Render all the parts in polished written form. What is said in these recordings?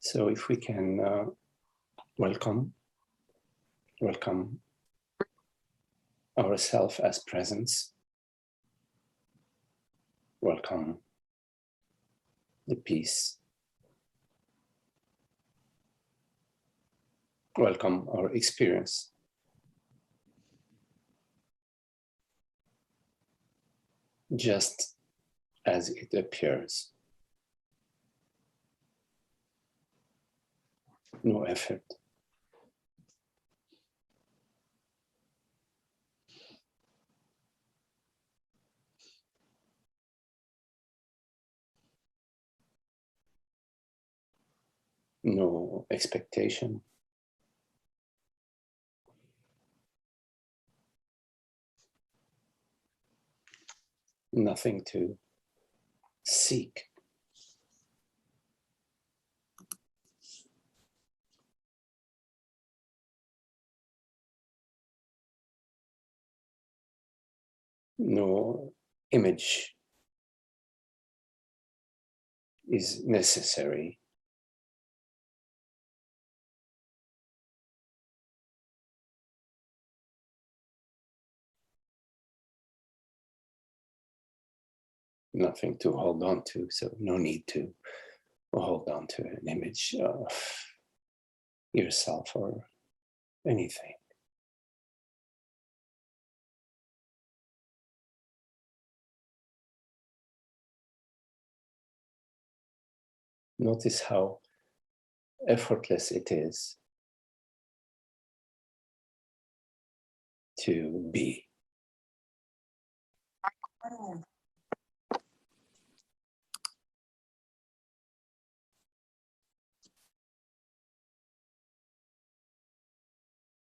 So if we can welcome ourselves as presence, welcome the peace, welcome our experience. Just as it appears. No effort. No expectation. Nothing to seek. No image is necessary. Nothing to hold on to, so no need to hold on to an image of yourself or anything. Notice how effortless it is to be.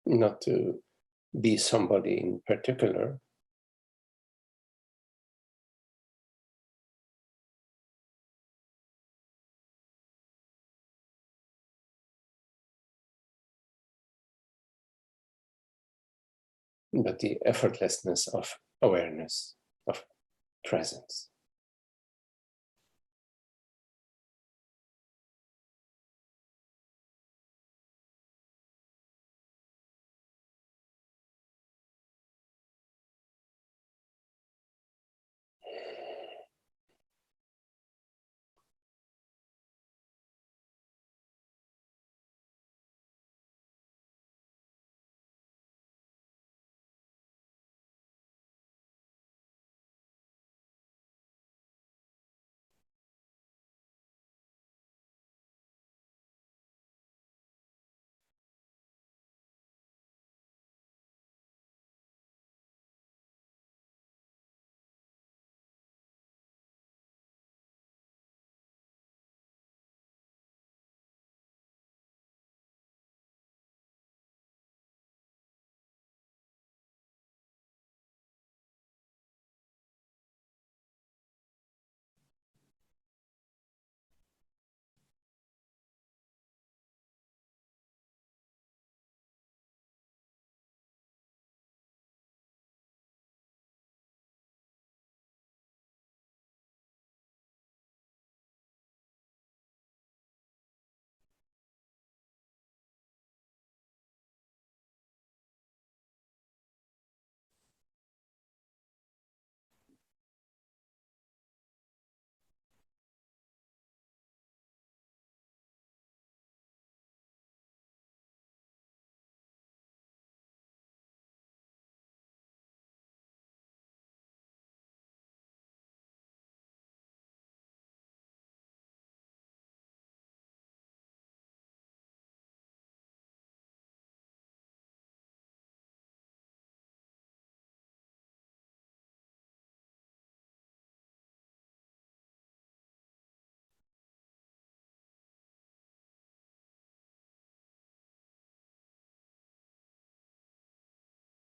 Not to be somebody in particular, but the effortlessness of awareness, of presence.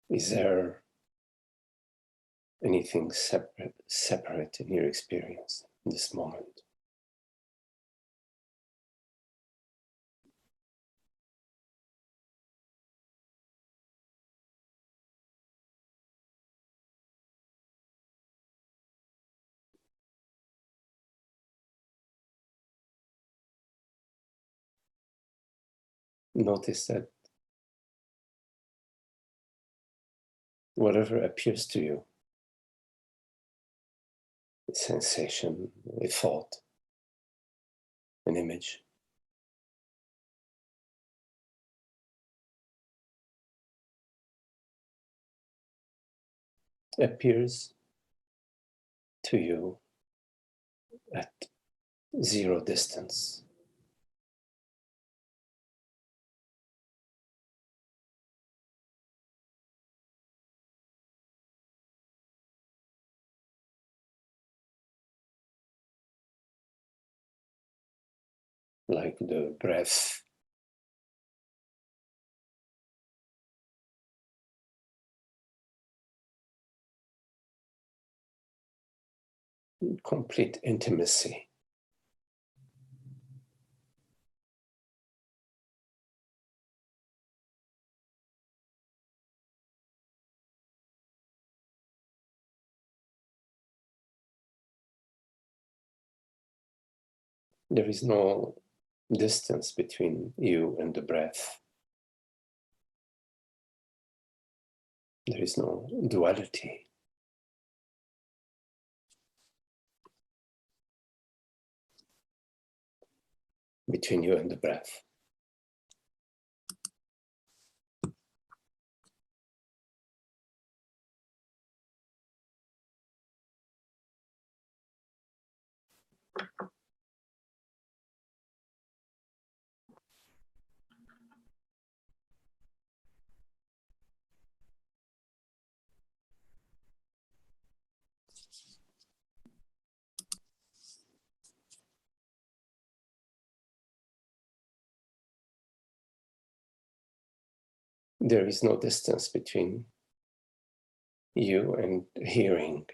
Is there anything separate in your experience in this moment? Notice that whatever appears to you, a sensation, a thought, an image, appears to you at zero distance. Like the breath complete intimacy. There is no distance between you and the breath. There is no duality. Between you and the breath. There is no distance between you and hearing.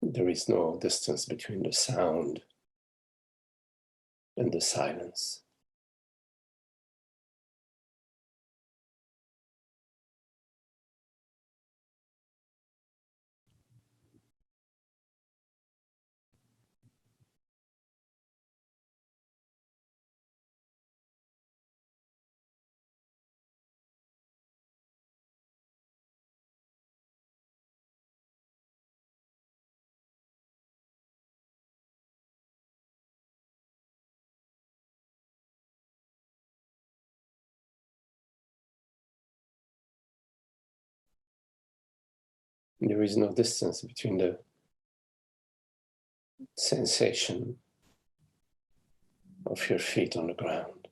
There is no distance between the sound and the silence. There is no distance between the sensation of your feet on the ground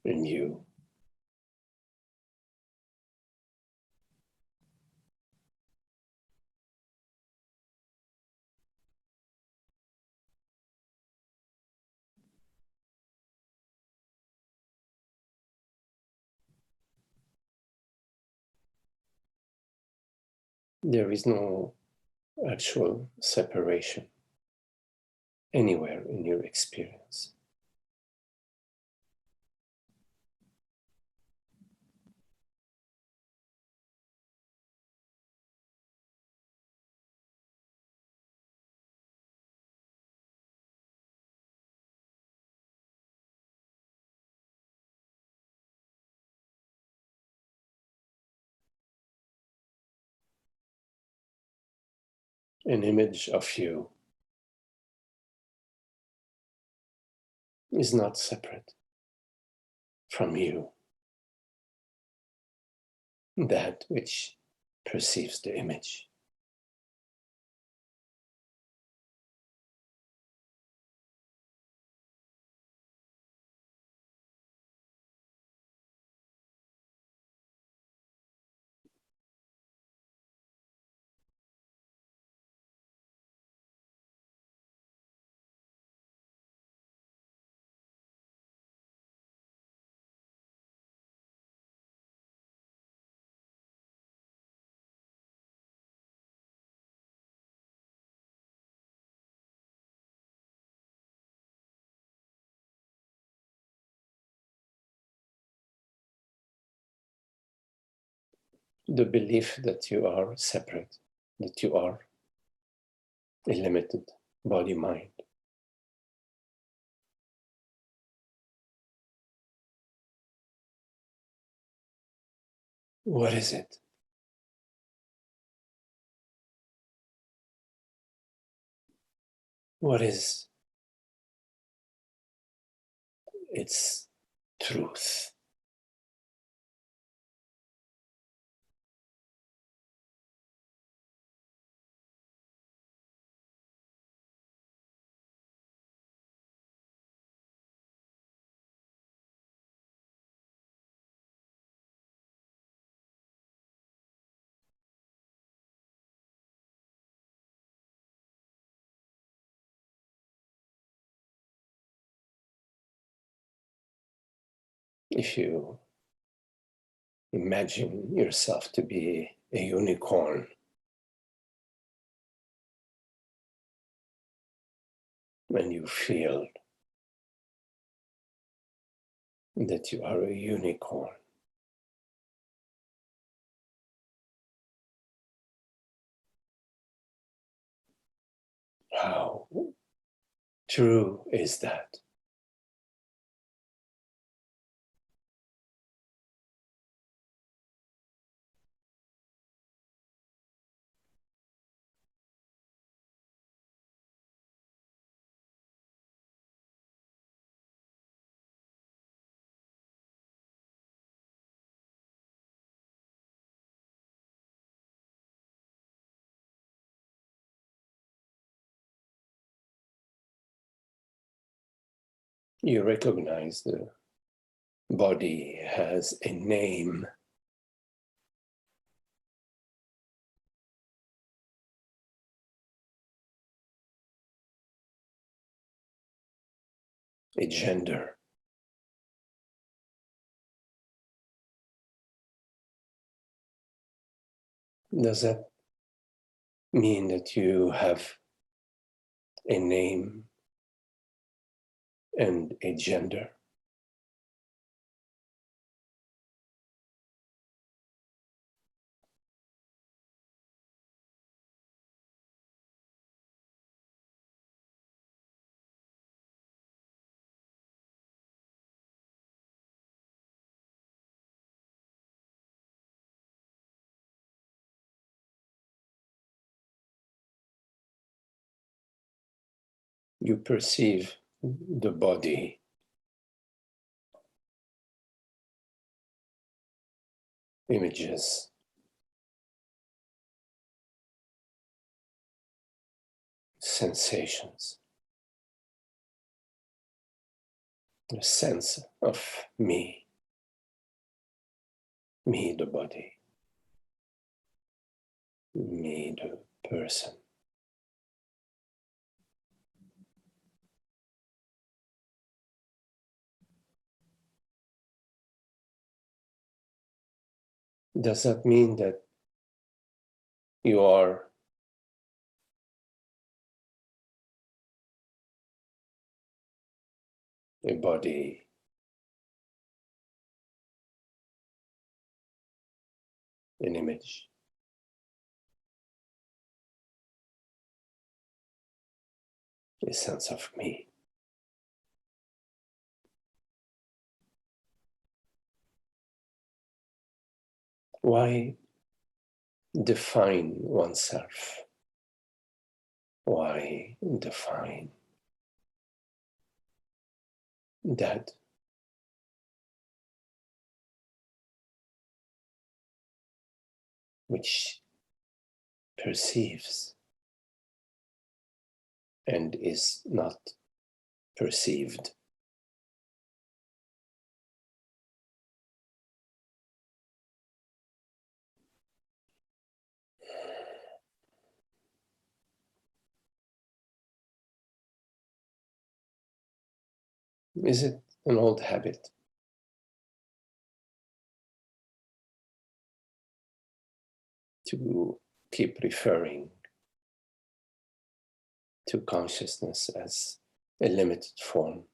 and you. There is no actual separation anywhere in your experience. An image of you is not separate from you, that which perceives the image. the belief that you are separate, that you are a limited body-mind. What is it? What is its truth? If you imagine yourself to be a unicorn, and you feel that you are a unicorn, how true is that? You recognize the body has a name, a gender. Does that mean that you have a name and a gender? You perceive the body images, sensations, the sense of me the body, me the person. Does that mean that you are a body an image, a sense of me? Why define oneself? Why define that which perceives and is not perceived? Is it an old habit to keep referring to consciousness as a limited form?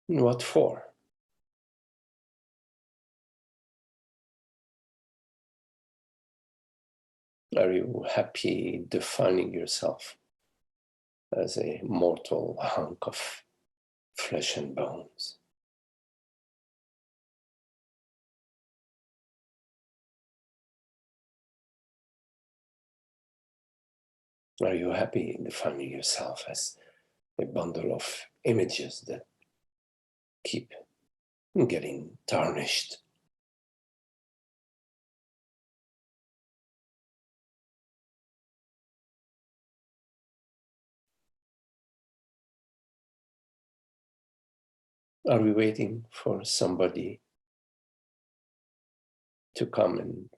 What for? Are you happy defining yourself as a mortal hunk of flesh and bones? Are you happy defining yourself as a bundle of images that keep getting tarnished? Are we waiting for somebody to come and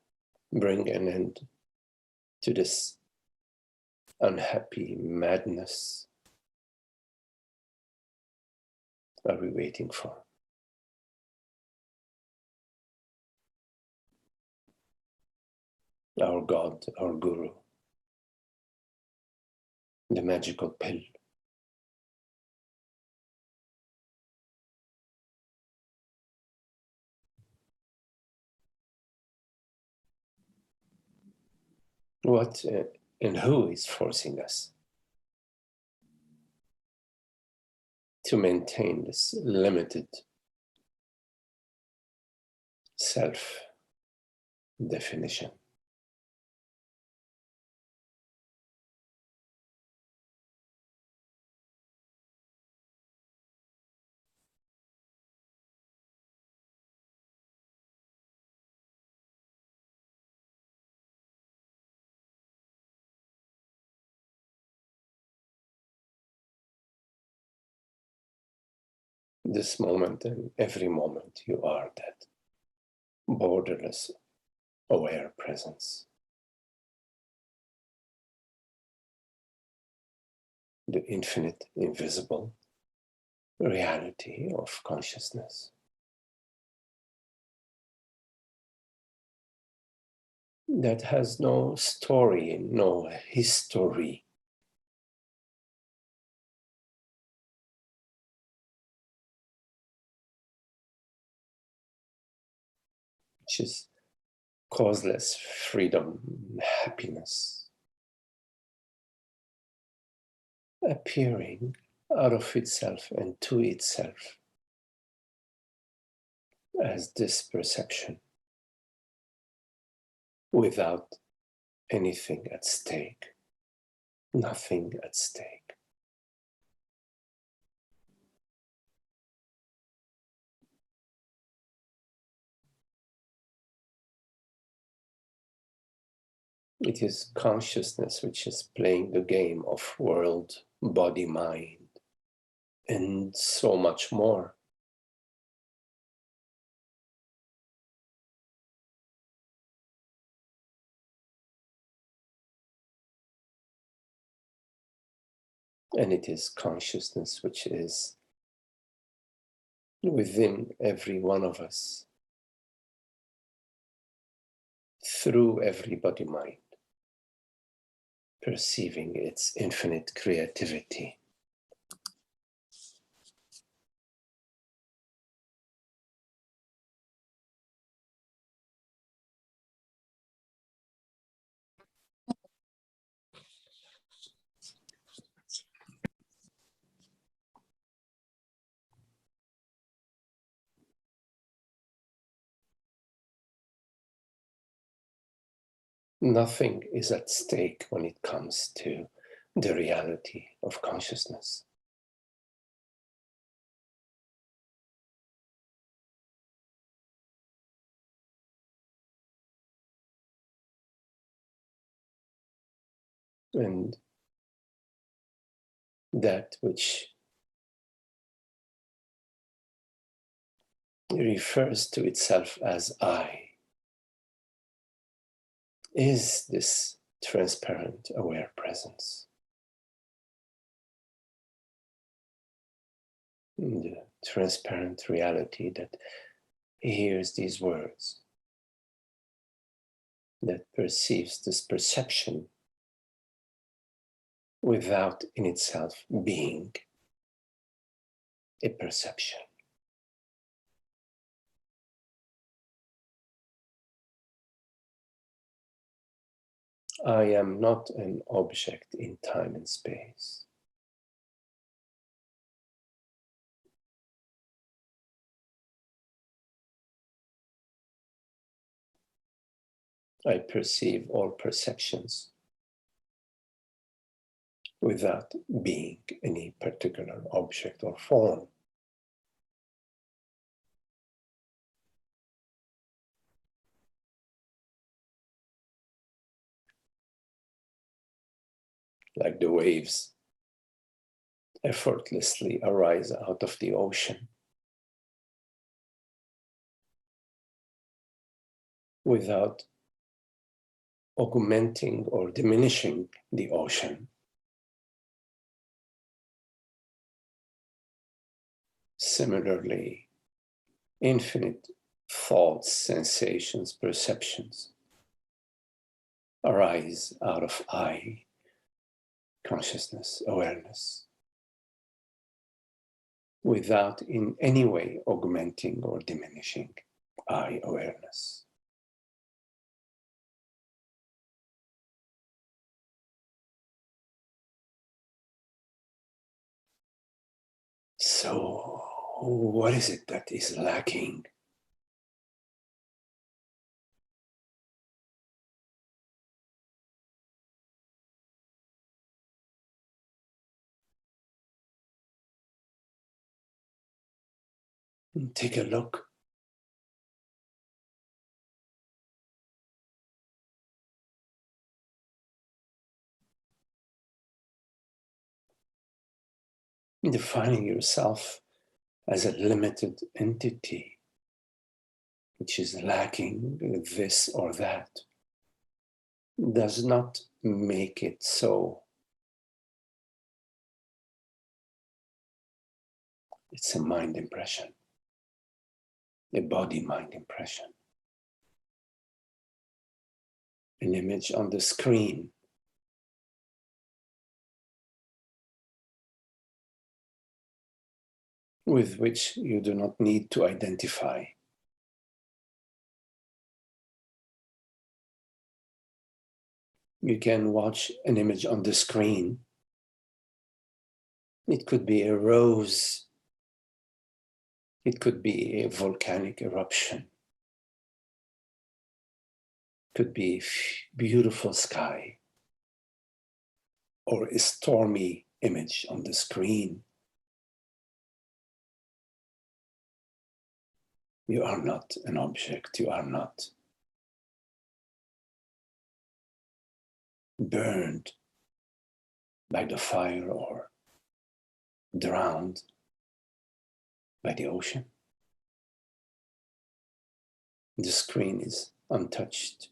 bring an end to this unhappy madness? Are we waiting for? Our God, our Guru, the magical pill? What and who is forcing us to maintain this limited self-definition? This moment and every moment you are that borderless aware presence, the infinite invisible reality of consciousness that has no story, no history, which is causeless freedom, happiness, appearing out of itself and to itself as this perception without anything at stake, nothing at stake. It is consciousness which is playing the game of world, body, mind, and so much more. And it is consciousness which is within every one of us, through every body mind, perceiving its infinite creativity. Nothing is at stake when it comes to the reality of consciousness. And that which refers to itself as I is this transparent, aware presence. The transparent reality that hears these words, that perceives this perception without in itself being a perception. I am not an object in time and space. I perceive all perceptions without being any particular object or form. Like the waves effortlessly arise out of the ocean without augmenting or diminishing the ocean. Similarly, infinite thoughts, sensations, perceptions arise out of I, consciousness, awareness, without in any way augmenting or diminishing I, awareness. So, what is it that is lacking? Take a look. Defining yourself as a limited entity, which is lacking this or that, does not make it so. It's a mind impression, a body-mind impression. An image on the screen with which you do not need to identify. You can watch an image on the screen. It could be a rose. It could be a volcanic eruption. It could be beautiful sky or a stormy image on the screen. You are not an object. You are not burned by the fire or drowned by the ocean. The screen is untouched.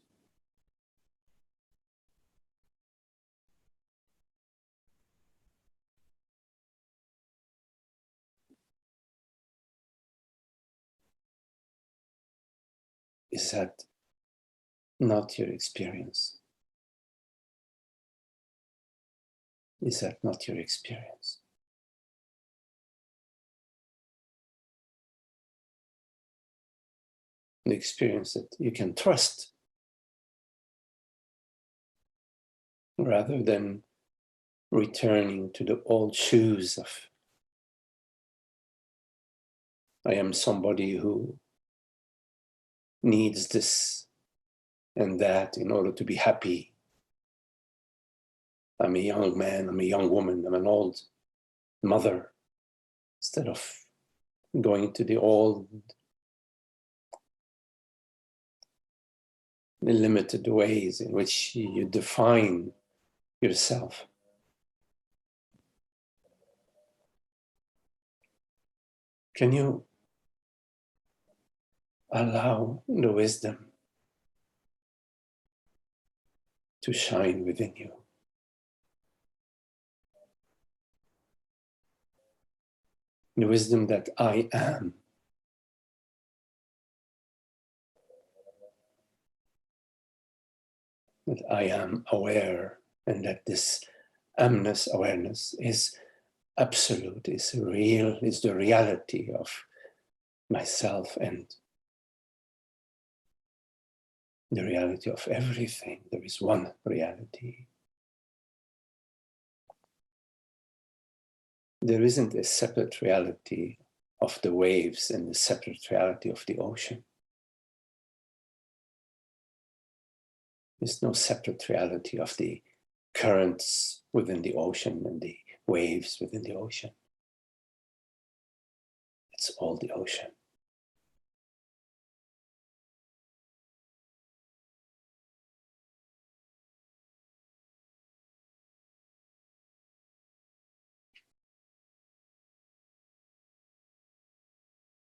Is that not your experience? Is that not your experience? The experience that you can trust rather than returning to the old shoes of I am somebody who needs this and that in order to be happy. I'm a young man, I'm a young woman, I'm an old mother. Instead of going to the old limited ways in which you define yourself. Can you allow the wisdom to shine within you? The wisdom that I am. That I am aware, and that this amness awareness is absolute, is real, is the reality of myself, and the reality of everything. There is one reality. There isn't a separate reality of the waves and the separate reality of the ocean. There's no separate reality of the currents within the ocean and the waves within the ocean. It's all the ocean.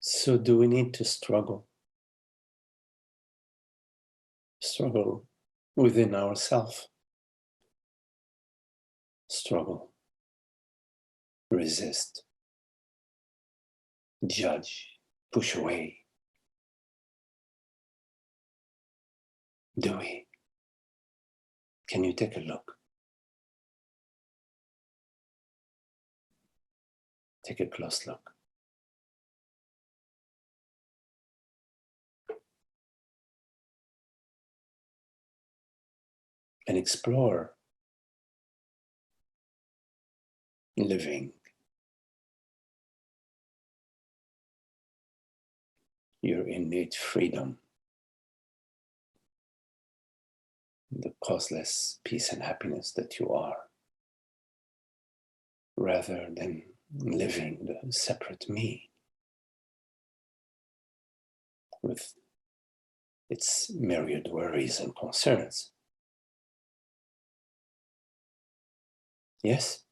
So do we need to struggle? Struggle within ourselves. Struggle. Resist. Judge. Push away. Do we? Can you take a look? Take a close look. And explore living your innate freedom, the causeless peace and happiness that you are, rather than living the separate me with its myriad worries and concerns. Yes?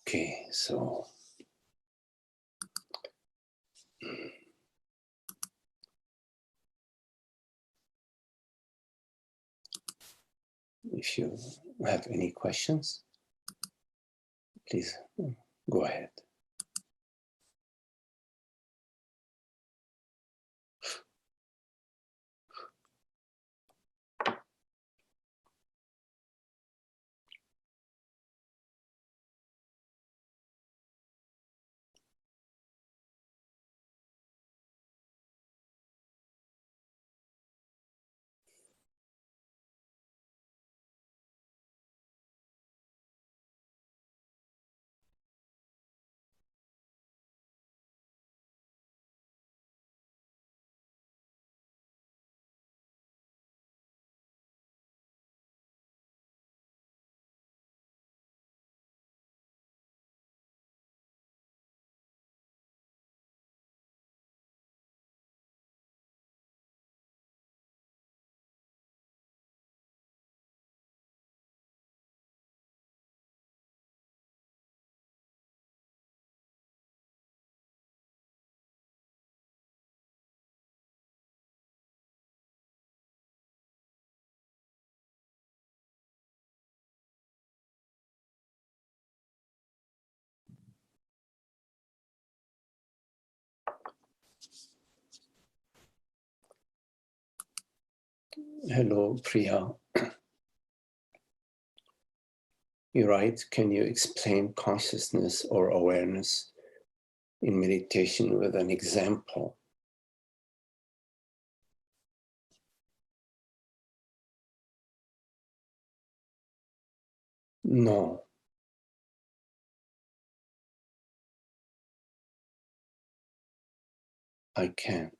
Okay, so if you have any questions, please go ahead. Hello, Priya. You're right. Can you explain consciousness or awareness in meditation with an example? No. I can't.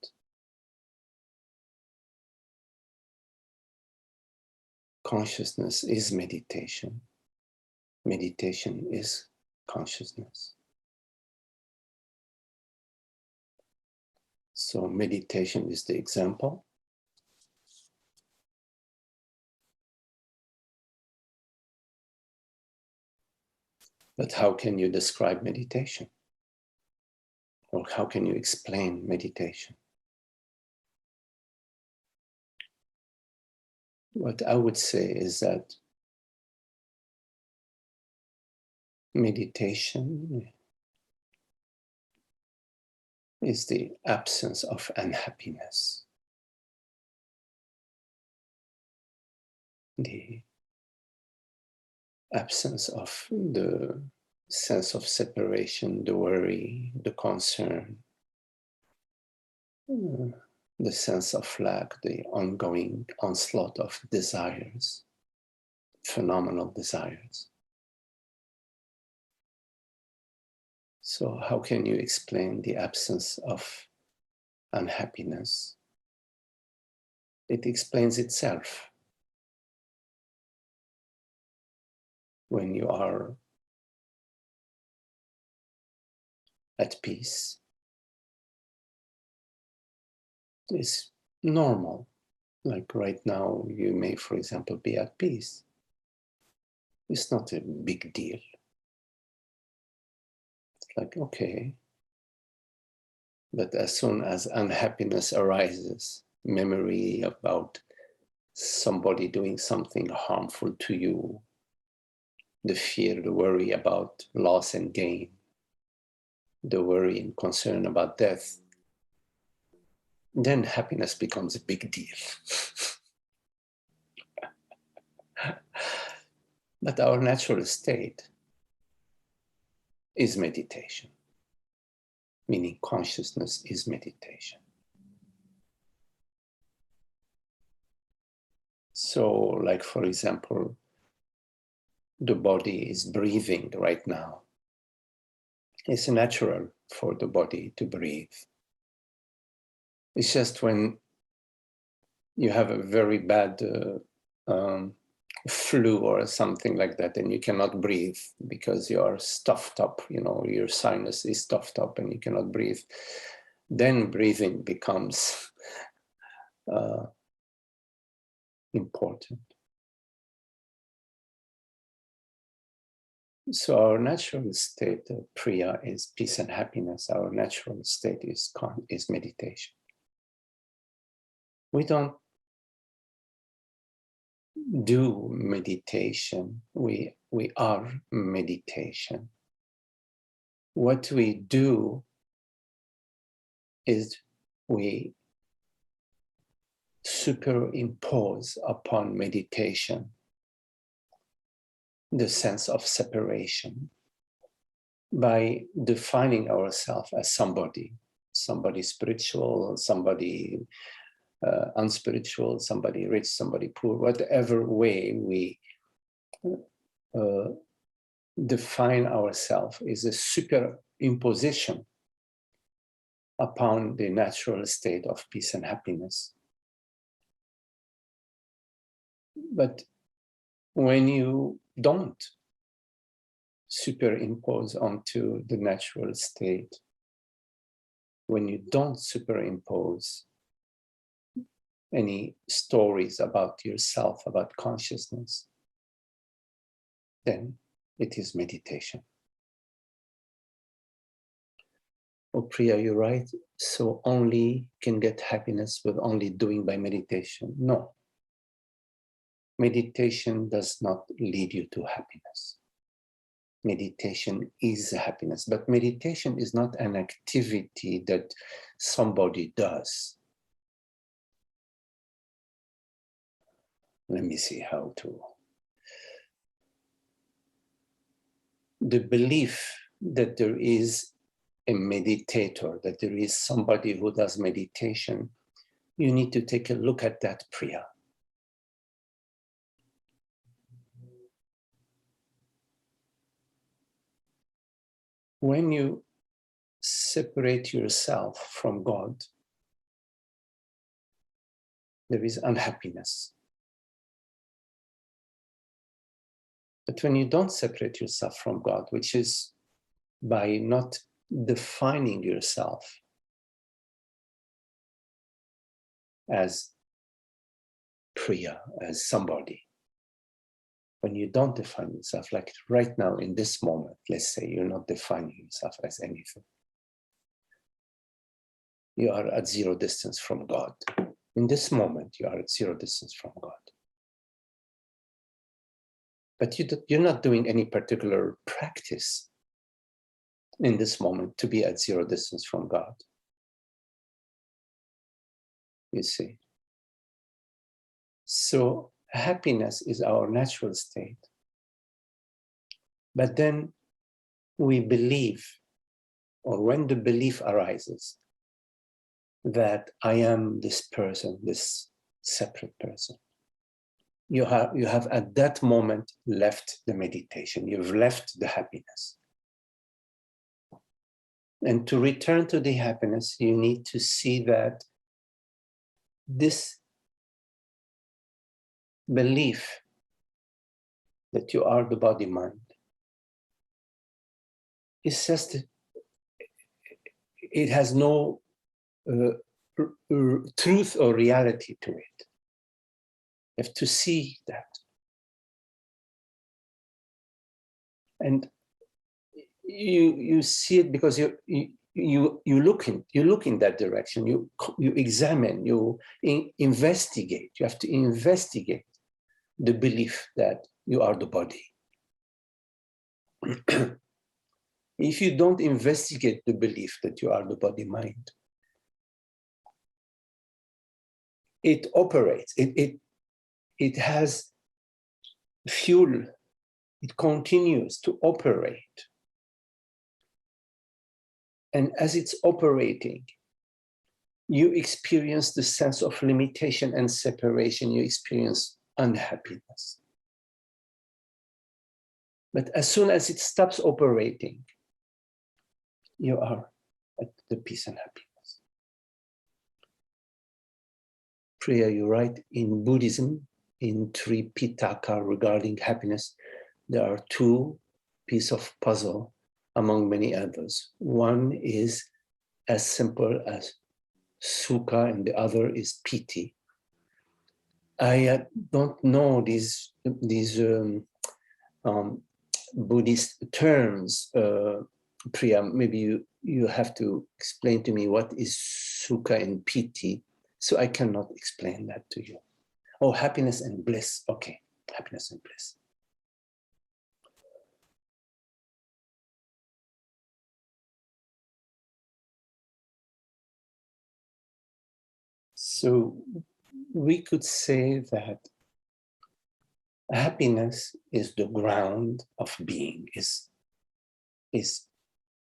Consciousness is meditation. Meditation is consciousness. So meditation is the example. But how can you describe meditation? Or how can you explain meditation? What I would say is that meditation is the absence of unhappiness, the absence of the sense of separation, the worry, the concern, the sense of lack, the ongoing onslaught of desires, phenomenal desires. So how can you explain the absence of unhappiness? It explains itself. When you are at peace, it's normal. Like right now, you may, for example, be at peace. It's not a big deal. It's like, okay. But as soon as unhappiness arises, memory about somebody doing something harmful to you, the fear, the worry about loss and gain, the worry and concern about death, then happiness becomes a big deal. But our natural state is meditation, meaning consciousness is meditation. So, like, for example, the body is breathing right now. It's natural for the body to breathe. It's just when you have a very bad flu or something like that, and you cannot breathe because you are stuffed up, your sinus is stuffed up and you cannot breathe, then breathing becomes important. So our natural state, Priya, is peace and happiness. Our natural state is meditation. We don't do meditation. We are meditation. What we do is we superimpose upon meditation the sense of separation by defining ourselves as somebody spiritual, somebody unspiritual, somebody rich, somebody poor, whatever way we define ourselves is a superimposition upon the natural state of peace and happiness. But when you don't superimpose onto the natural state, when you don't superimpose any stories about yourself, about consciousness, then it is meditation. Oh, Priya, you're right. So only can get happiness with only doing by meditation. No. Meditation does not lead you to happiness. Meditation is happiness, but meditation is not an activity that somebody does. let me see how to. The belief that there is a meditator, that there is somebody who does meditation, you need to take a look at that Priya. When you separate yourself from God, there is unhappiness. But when you don't separate yourself from God, which is by not defining yourself as Priya, as somebody, when you don't define yourself, like right now in this moment, let's say you're not defining yourself as anything. You are at zero distance from God. In this moment, you are at zero distance from God. But you're not doing any particular practice in this moment to be at zero distance from God. You see? So happiness is our natural state. But then we believe, or when the belief arises, that I am this person, this separate person, you have at that moment left the meditation, you've left the happiness. And to return to the happiness, you need to see that this belief that you are the body-mind is just, it has no truth or reality to it. You have to see that. And you see it because you look in that direction, you examine, you investigate. You have to investigate the belief that you are the body. If you don't investigate the belief that you are the body-mind, it operates, it has fuel, it continues to operate. And as it's operating, you experience the sense of limitation and separation, you experience unhappiness. But as soon as it stops operating, you are at the peace and happiness. Priya, you write in Buddhism, in Tripitaka regarding happiness, there are two pieces of puzzle among many others. One is as simple as sukha and the other is piti. I don't know these Buddhist terms, Priya. Maybe you have to explain to me what is sukha and piti, so I cannot explain that to you. Oh, happiness and bliss. Okay, happiness and bliss. So we could say that happiness is the ground of being, is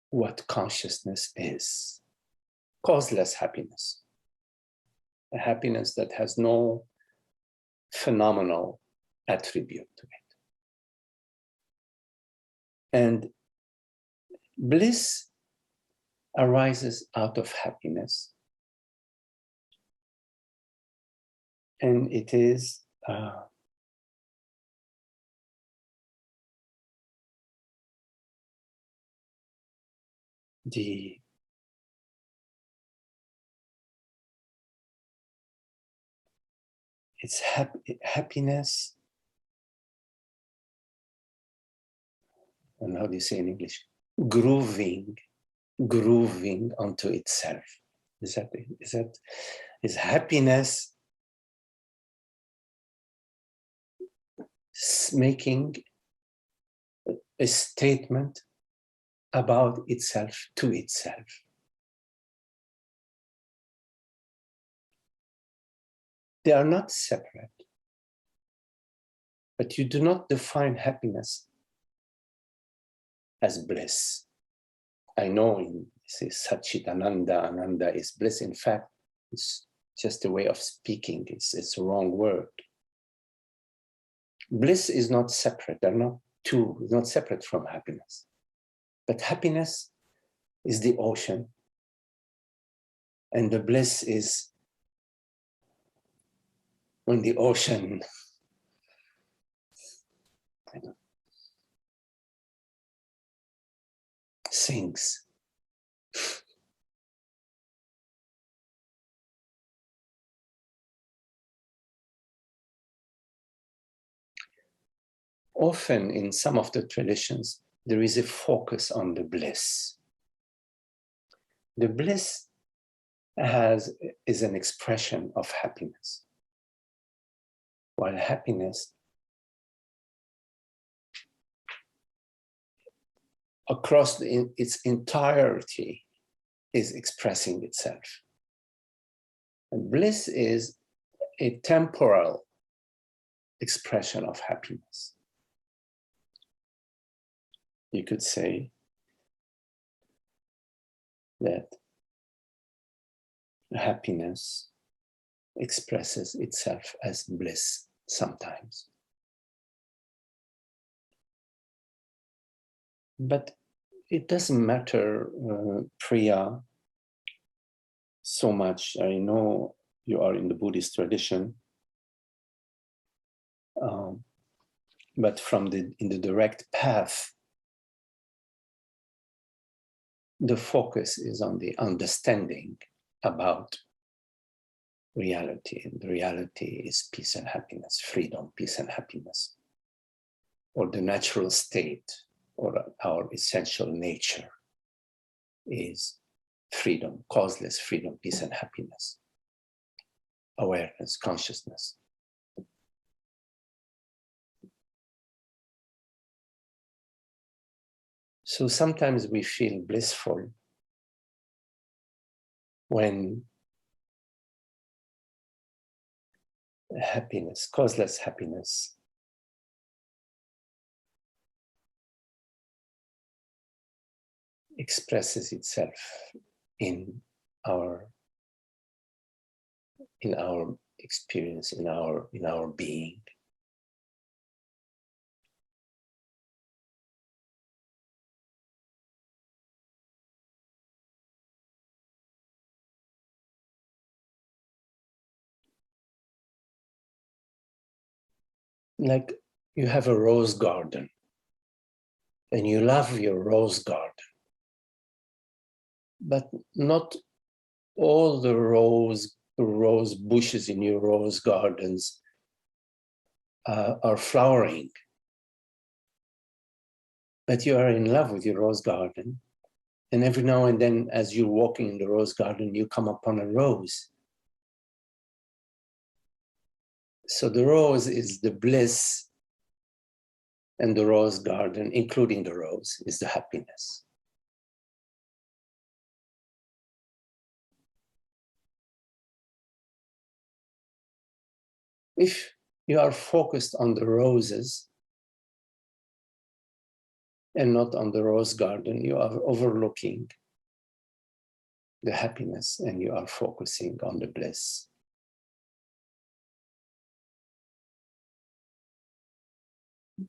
what consciousness is. Causeless happiness. A happiness that has no phenomenal attribute to it. And bliss arises out of happiness. And it is it's happiness, and how do you say in English? Grooving onto itself. Is happiness making a statement about itself to itself. They are not separate. But you do not define happiness as bliss. I know in Satchit Ananda is bliss. In fact, it's just a way of speaking. It's a wrong word. Bliss is not separate. They're not two, it's not separate from happiness. But happiness is the ocean, and the bliss is when the ocean sinks. Often in some of the traditions, there is a focus on the bliss. The bliss is an expression of happiness, while happiness across its entirety is expressing itself. And bliss is a temporal expression of happiness. You could say that happiness expresses itself as bliss sometimes. But it doesn't matter, Priya, so much. I know you are in the Buddhist tradition, but in the direct path, the focus is on the understanding about reality. And the reality is peace and happiness, freedom, peace and happiness, or the natural state, or our essential nature is freedom, causeless freedom, peace and happiness, awareness, consciousness. So sometimes we feel blissful when happiness, causeless happiness, expresses itself in our experience, in our being. Like you have a rose garden and you love your rose garden, but not all the rose bushes in your rose gardens are flowering. But you are in love with your rose garden. And every now and then, as you're walking in the rose garden, you come upon a rose. So the rose is the bliss, and the rose garden, including the rose, is the happiness. If you are focused on the roses and not on the rose garden, you are overlooking the happiness and you are focusing on the bliss.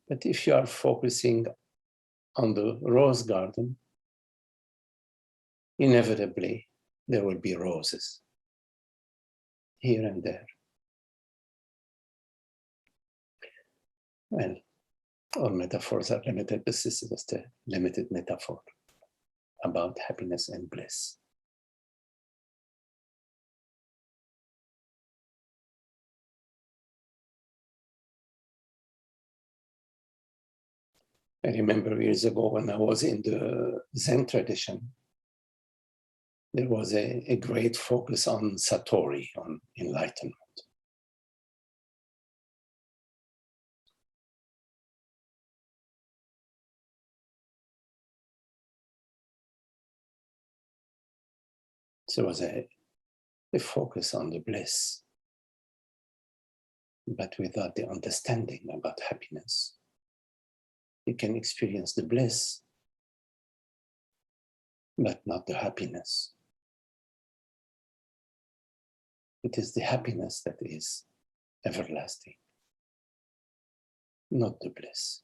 But if you are focusing on the rose garden, inevitably there will be roses here and there. Well, all metaphors are limited, but this is just a limited metaphor about happiness and bliss. I remember years ago when I was in the Zen tradition, there was a great focus on Satori, on enlightenment. So there was a focus on the bliss, but without the understanding about happiness. You can experience the bliss, but not the happiness. It is the happiness that is everlasting, not the bliss.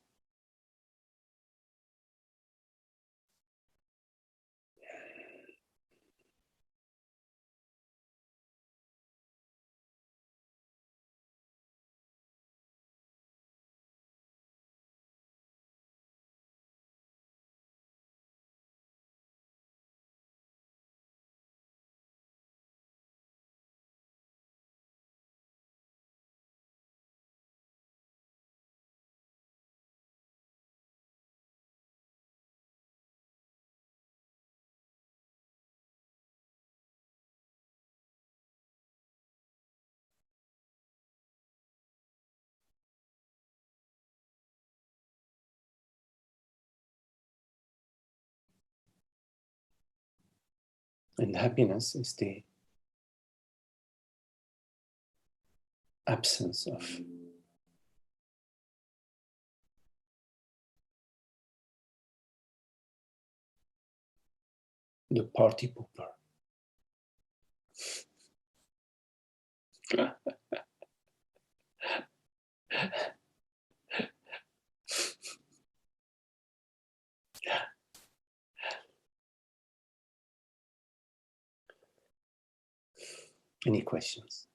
And happiness is the absence of the party pooper. Any questions?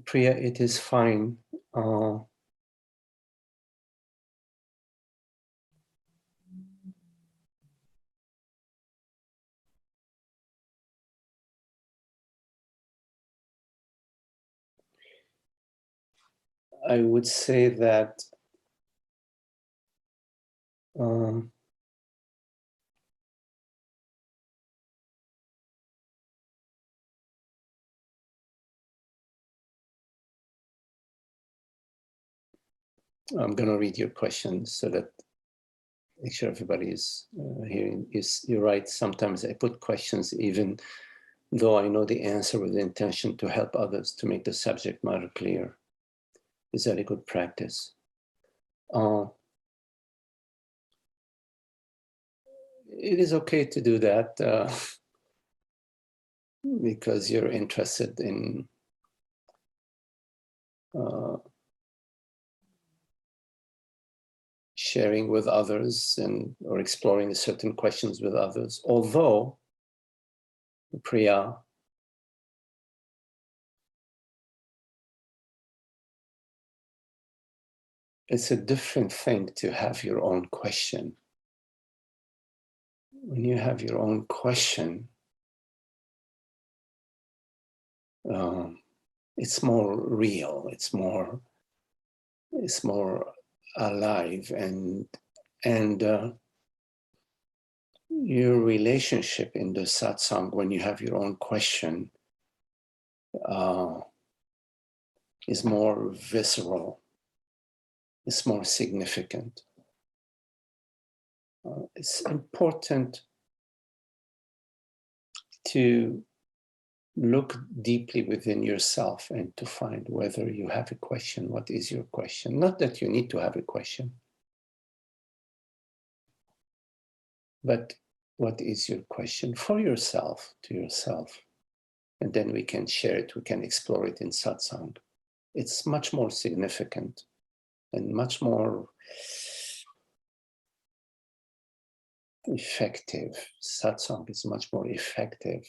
Priya, it is fine. I would say that I'm going to read your questions so that make sure everybody is hearing. You're right. Sometimes I put questions even though I know the answer with the intention to help others to make the subject matter clear. Is that a good practice? It is okay to do that because you're interested in sharing with others and or exploring certain questions with others. Although, Priya, it's a different thing to have your own question. When you have your own question, it's more real. It's more alive, and your relationship in the satsang when you have your own question is more visceral. It's more significant. It's important to look deeply within yourself and to find whether you have a question. What is your question? Not that you need to have a question, but what is your question for yourself, to yourself? And then we can share it, we can explore it in satsang. It's much more significant and much more effective. Satsang is much more effective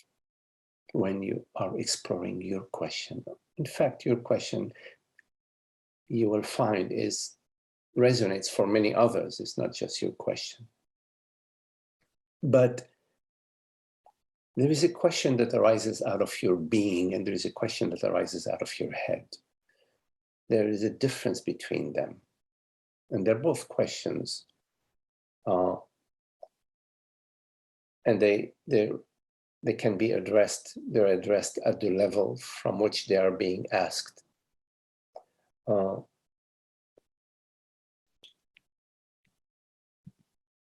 when you are exploring your question. In fact, your question, you will find, resonates for many others. It's not just your question. But there is a question that arises out of your being, and there is a question that arises out of your head. There is a difference between them. And they're both questions. And they can be addressed, they're addressed at the level from which they are being asked.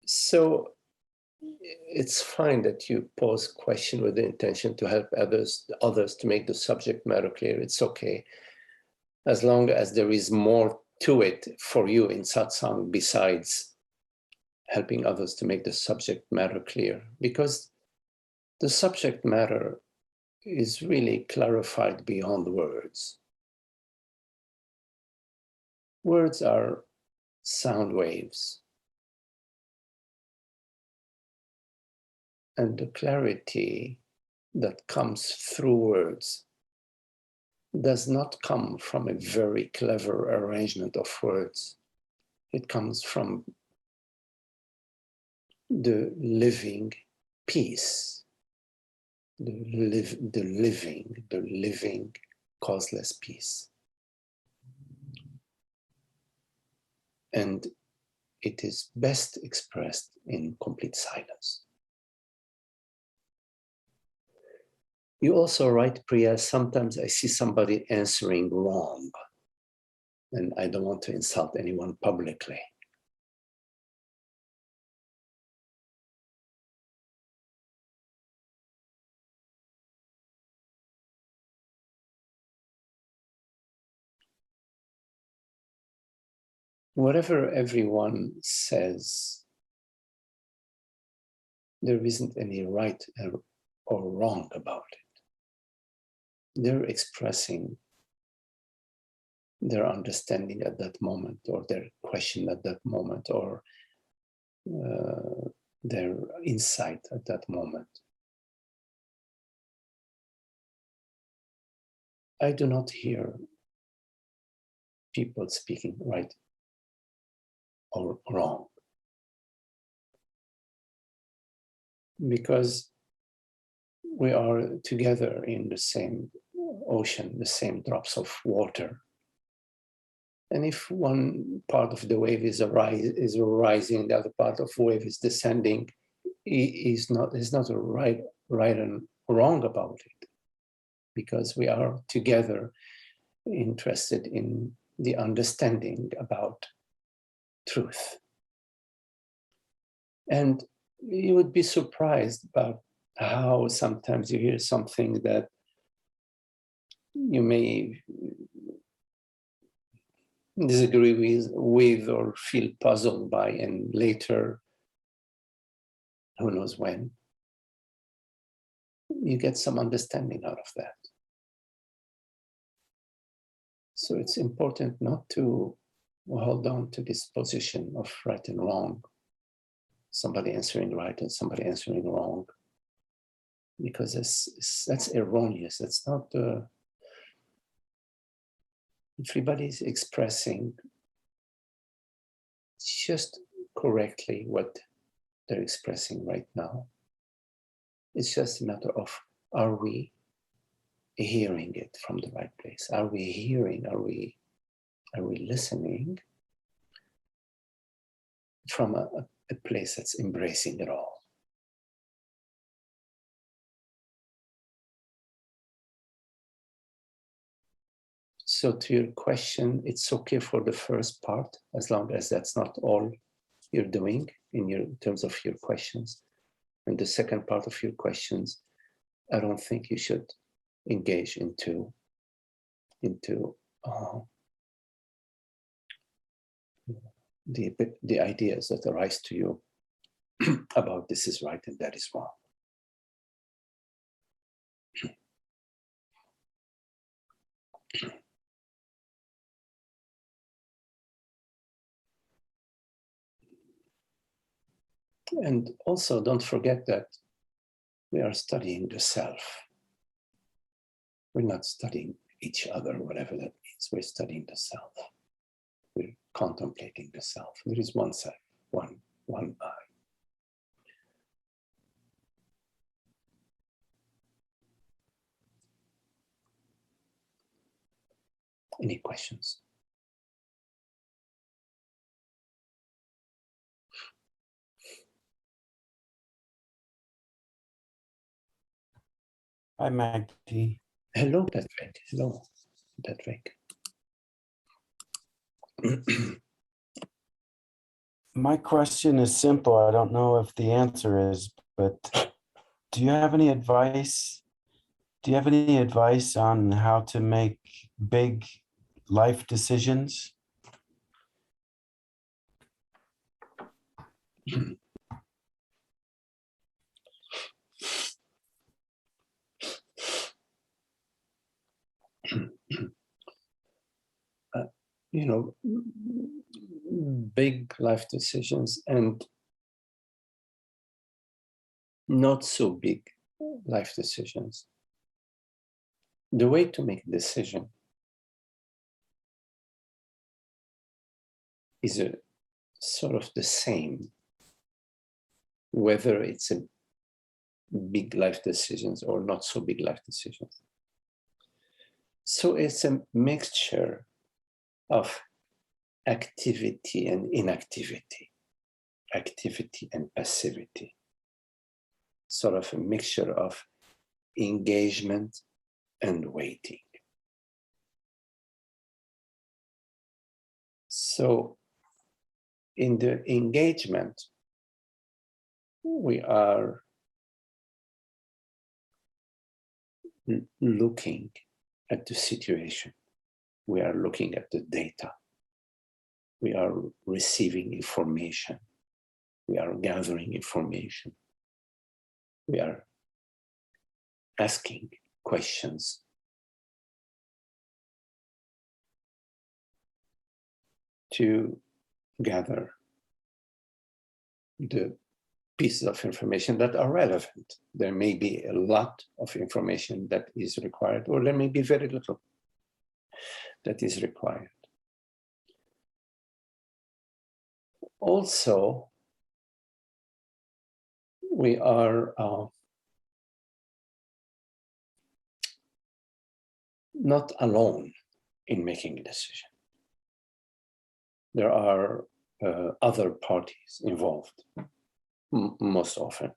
So it's fine that you pose question with the intention to help others to make the subject matter clear. It's okay, as long as there is more to it for you in satsang besides helping others to make the subject matter clear, because the subject matter is really clarified beyond words. Words are sound waves. And the clarity that comes through words does not come from a very clever arrangement of words. It comes from the living peace, the living causeless peace. And it is best expressed in complete silence. You also write, Priya, sometimes I see somebody answering wrong, and I don't want to insult anyone publicly. Whatever everyone says, there isn't any right or wrong about it. They're expressing their understanding at that moment, or their question at that moment, or their insight at that moment. I do not hear people speaking right or wrong, because we are together in the same ocean, the same drops of water. And if one part of the wave is rising, the other part of the wave is descending, is not a right and wrong about it, because we are together interested in the understanding about truth. And you would be surprised about how sometimes you hear something that you may disagree with or feel puzzled by, and later, who knows when, you get some understanding out of that. So it's important not to hold on to this position of right and wrong, somebody answering right and somebody answering wrong, because that's erroneous. That's not everybody's expressing just correctly what they're expressing right now. It's just a matter of, are we hearing it from the right place? Are we hearing? Are we listening from a place that's embracing it all? So to your question, it's okay for the first part, as long as that's not all you're doing in terms of your questions. And the second part of your questions, I don't think you should engage into the ideas that arise to you about this is right and that is wrong. And also, don't forget that we are studying the self. We're not studying each other, whatever that means. We're studying the self. We're contemplating the self. There is one self, one I. Any questions? Hi, Magdi. Hello, Patrick. Hello, Patrick. My question is simple. I don't know if the answer is, but do you have any advice? Do you have any advice on how to make big life decisions? You know, big life decisions and not so big life decisions. The way to make a decision is a sort of the same, whether it's a big life decisions or not so big life decisions. So it's a mixture of activity and inactivity, activity and passivity, sort of a mixture of engagement and waiting. So in the engagement, we are looking at the situation. We are looking at the data. We are receiving information. We are gathering information. We are asking questions. To gather the pieces of information that are relevant. There may be a lot of information that is required, or there may be very little that is required. Also, we are not alone in making a decision. there are other parties involved most often.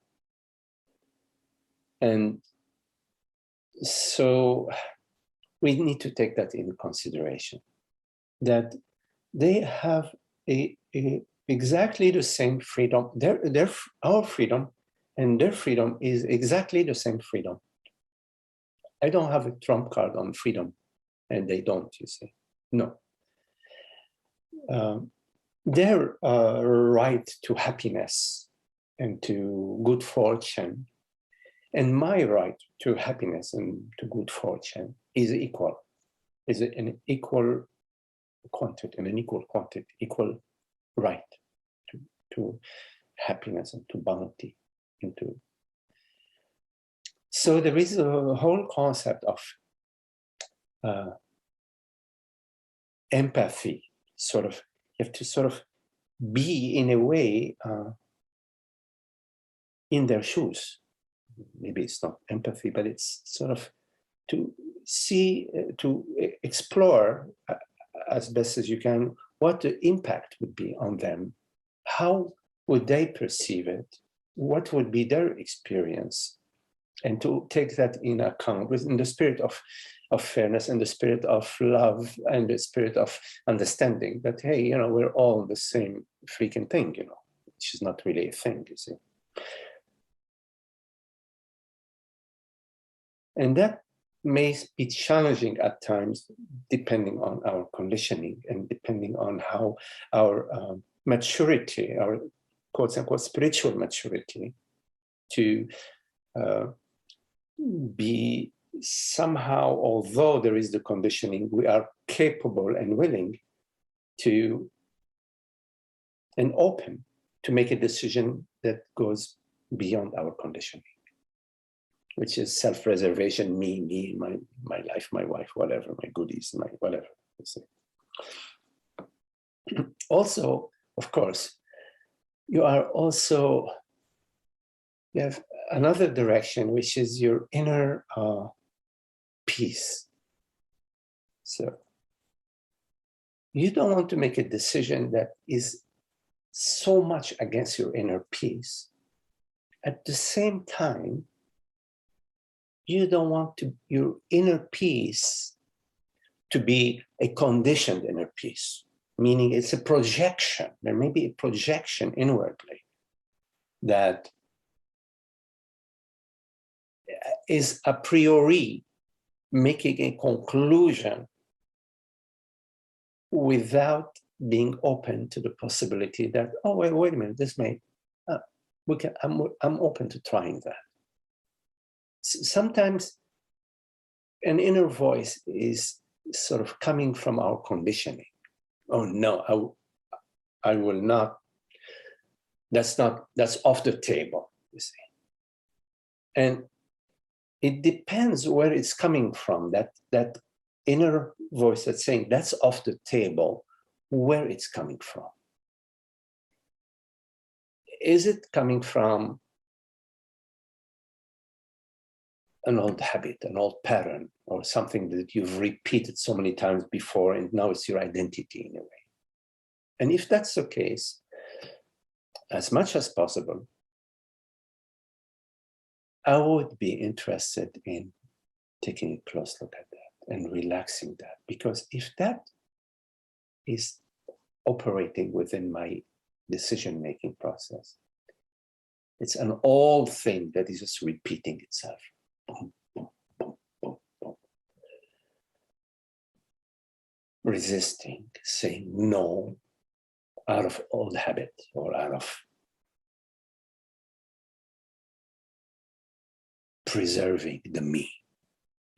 And so we need to take that into consideration, that they have exactly the same freedom. Our freedom and their freedom is exactly the same freedom. I don't have a trump card on freedom, and they don't, you see. No. Their right to happiness and to good fortune, and my right to happiness and to good fortune is equal, is an equal quantity, equal right to happiness and to bounty. So there is a whole concept of empathy, sort of. You have to sort of be, in a way, in their shoes. Maybe it's not empathy, but it's sort of to see, to explore as best as you can what the impact would be on them. How would they perceive it? What would be their experience? And to take that in account within the spirit of fairness and the spirit of love and the spirit of understanding that, hey, you know, we're all the same freaking thing, you know, which is not really a thing, you see. And that may be challenging at times, depending on our conditioning and depending on how our maturity, our quote unquote spiritual maturity, to be somehow, although there is the conditioning, we are capable and willing to and open to make a decision that goes beyond our conditioning, which is self-preservation, me, my life, my wife, whatever, my goodies, my whatever. Also, of course, you have another direction, which is your inner peace. So you don't want to make a decision that is so much against your inner peace. At the same time, you don't want your inner peace to be a conditioned inner peace, meaning it's a projection. There may be a projection inwardly that is a priori making a conclusion without being open to the possibility that, oh, wait a minute, this may, I'm open to trying that. Sometimes an inner voice is sort of coming from our conditioning. Oh no, I will not, that's off the table, you see. And it depends where it's coming from, that inner voice that's saying that's off the table, where it's coming from. Is it coming from an old habit, an old pattern, or something that you've repeated so many times before and now it's your identity in a way? And if that's the case, as much as possible, I would be interested in taking a close look at that and relaxing that, because if that is operating within my decision-making process, it's an old thing that is just repeating itself. Boom, boom, boom, boom, boom. Resisting, saying no out of old habit or out of preserving the me,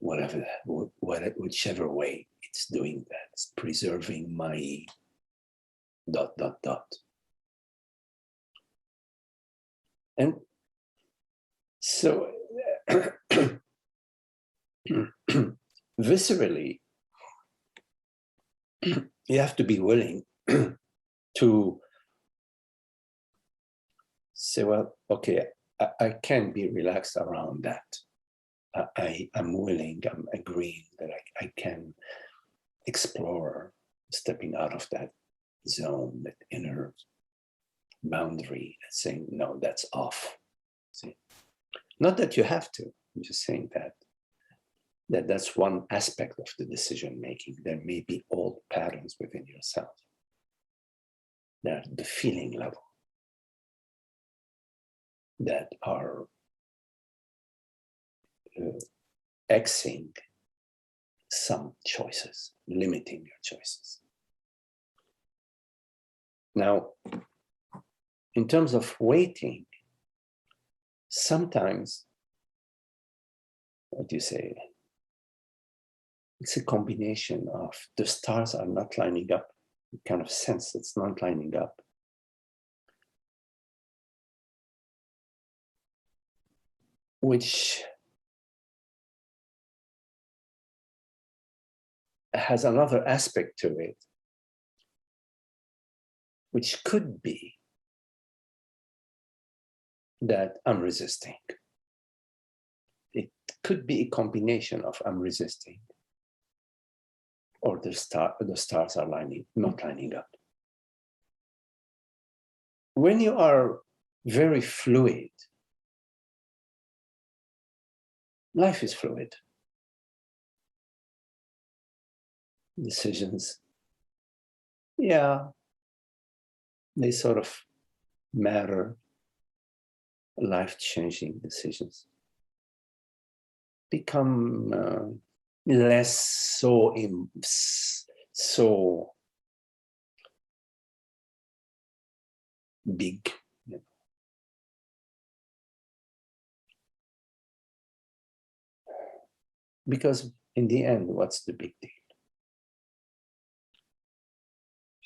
whatever that, whichever way it's doing that, it's preserving my ... And so viscerally, you have to be willing to say, well, okay, I can be relaxed around that. I'm willing, I'm agreeing that I can explore stepping out of that zone, that inner boundary, that's saying, no, that's off. See? Not that you have to, I'm just saying that's one aspect of the decision making. There may be old patterns within yourself. They're at the feeling level that are Xing some choices, limiting your choices. Now, in terms of waiting, sometimes, what do you say? It's a combination of the stars are not lining up. You kind of sense it's not lining up. Which has another aspect to it, which could be that I'm resisting. It could be a combination of I'm resisting or the stars are not lining up. When you are very fluid, life is fluid. Decisions, yeah, they sort of matter. Life-changing decisions become less so big. You know. Because in the end, what's the big deal?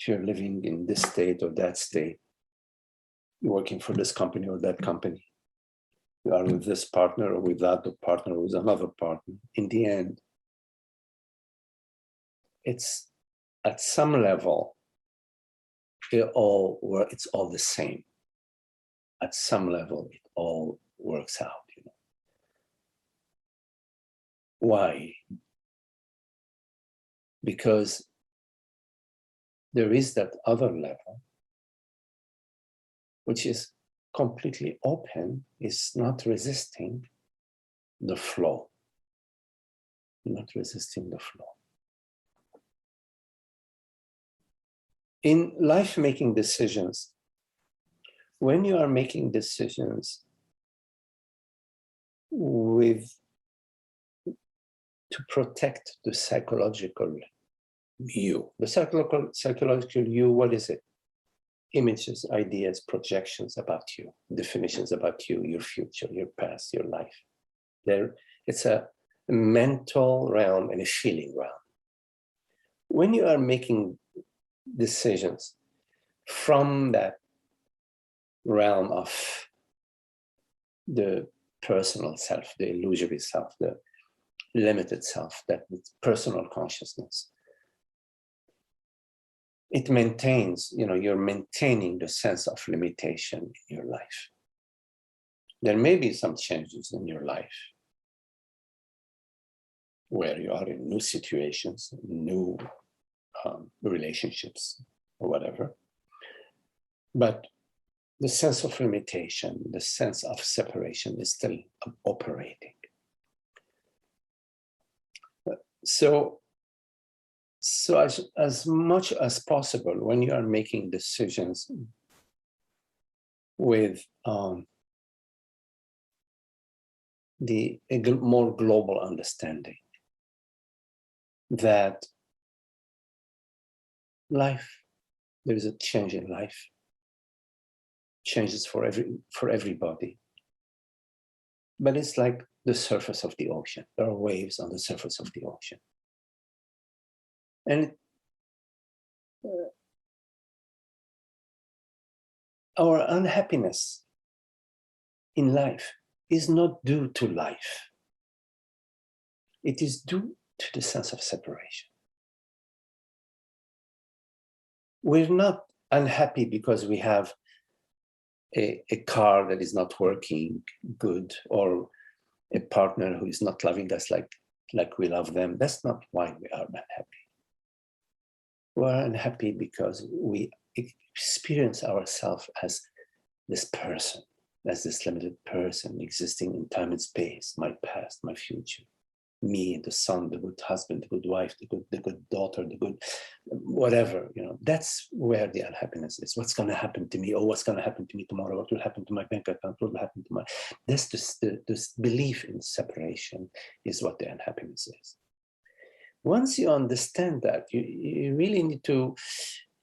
If you're living in this state or that state, you're working for this company or that company, you are with this partner or with that partner or with another partner, in the end, it's at some level, it's all the same. At some level, it all works out. You know. Why? Because there is that other level, which is completely open, is not resisting the flow. Not resisting the flow. In life-making decisions, when you are making decisions to protect the psychological you, the psychological you, what is it? Images, ideas, projections about you, definitions about you, your future, your past, your life. It's a mental realm and a feeling realm. When you are making decisions from that realm of the personal self, the illusory self, the limited self, that personal consciousness, it maintains, you're maintaining the sense of limitation in your life. There may be some changes in your life where you are in new situations, new relationships, or whatever. But the sense of limitation, the sense of separation is still operating. So as much as possible, when you are making decisions with the more global understanding that life, there is a change in life, changes for everybody, but it's like the surface of the ocean. There are waves on the surface of the ocean. And our unhappiness in life is not due to life. It is due to the sense of separation. We're not unhappy because we have a car that is not working good, or a partner who is not loving us like we love them. That's not why we are unhappy. We're unhappy because we experience ourselves as this person, as this limited person existing in time and space, my past, my future, me, the son, the good husband, the good wife, the good daughter, the good whatever, that's where the unhappiness is. What's going to happen to me? Oh, what's going to happen to me tomorrow? What will happen to my bank account? What will happen to my... This belief in separation is what the unhappiness is. Once you understand that, you really need to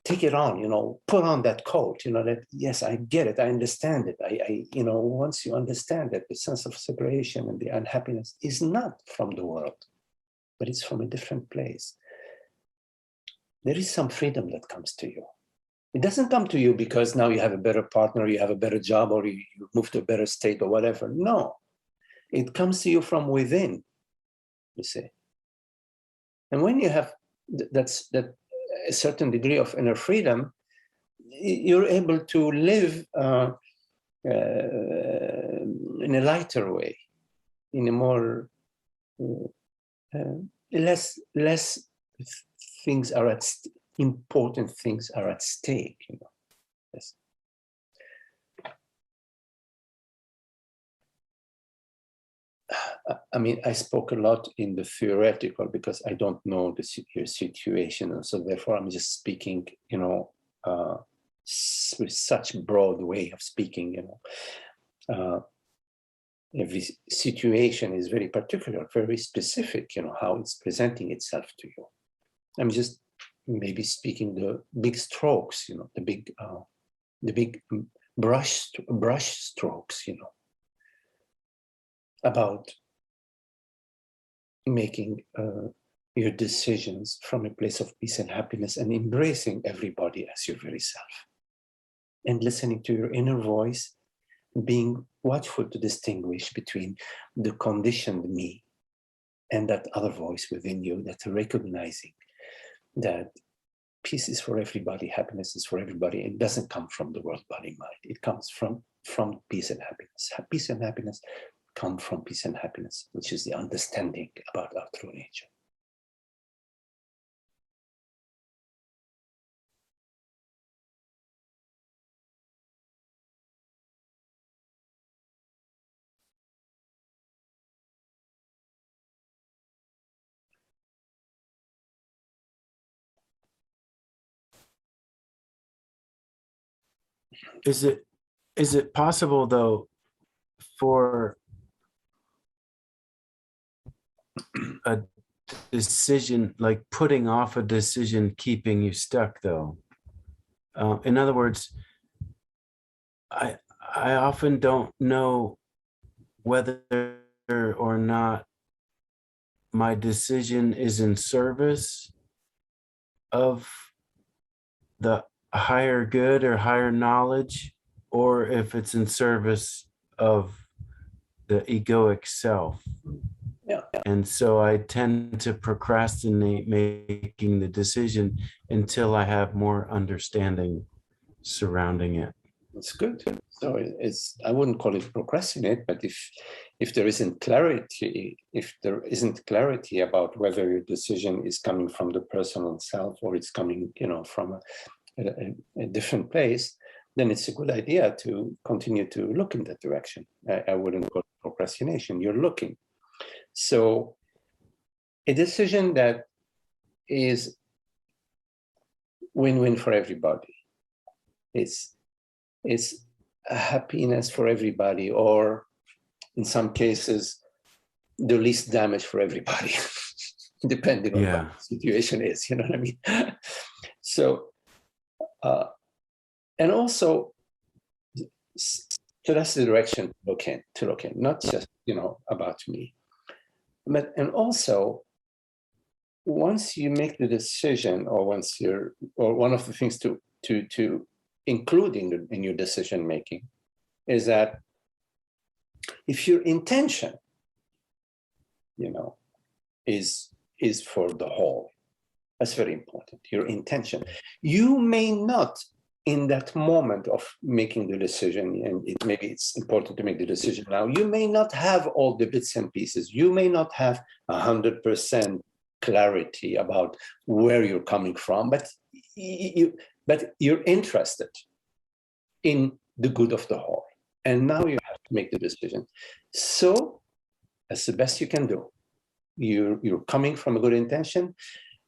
take it on, put on that coat, that, yes, I get it, I understand it. Once you understand that the sense of separation and the unhappiness is not from the world, but it's from a different place, there is some freedom that comes to you. It doesn't come to you because now you have a better partner, you have a better job, or you move to a better state or whatever. No, it comes to you from within, you see. And when you have that a certain degree of inner freedom, you're able to live in a lighter way, in a more less things are at important things are at stake. Yes. I mean, I spoke a lot in the theoretical because I don't know your situation, and so therefore I'm just speaking, with such broad way of speaking. Every situation is very particular, very specific. How it's presenting itself to you. I'm just maybe speaking the big strokes, the big brush strokes, about making your decisions from a place of peace and happiness and embracing everybody as your very self and listening to your inner voice, being watchful to distinguish between the conditioned me and that other voice within you that's recognizing that peace is for everybody, happiness is for everybody. It doesn't come from the world, body, mind. It comes from peace and happiness. Peace and happiness come from peace and happiness, which is the understanding about our true nature. Is it possible though for a decision, like putting off a decision, keeping you stuck though? In other words, I often don't know whether or not my decision is in service of the higher good or higher knowledge, or if it's in service of the egoic self. Yeah. And so I tend to procrastinate making the decision until I have more understanding surrounding it. That's good. So I wouldn't call it procrastinate, but if there isn't clarity, about whether your decision is coming from the personal self or it's coming, from a different place, then it's a good idea to continue to look in that direction. I wouldn't call it procrastination. You're looking. So a decision that is win-win for everybody. It's a happiness for everybody, or in some cases, the least damage for everybody, depending on what the situation is, you know what I mean? So, and also, so that's the direction to look in, not just, about me. But, and also, once you make the decision, or one of the things to include in your decision making is that if your intention, is for the whole, that's very important. Your intention, you may not, in that moment of making the decision, and maybe it's important to make the decision now, you may not have all the bits and pieces. You may not have 100% clarity about where you're coming from, but you're interested in the good of the whole. And now you have to make the decision. So that's the best you can do. You're coming from a good intention.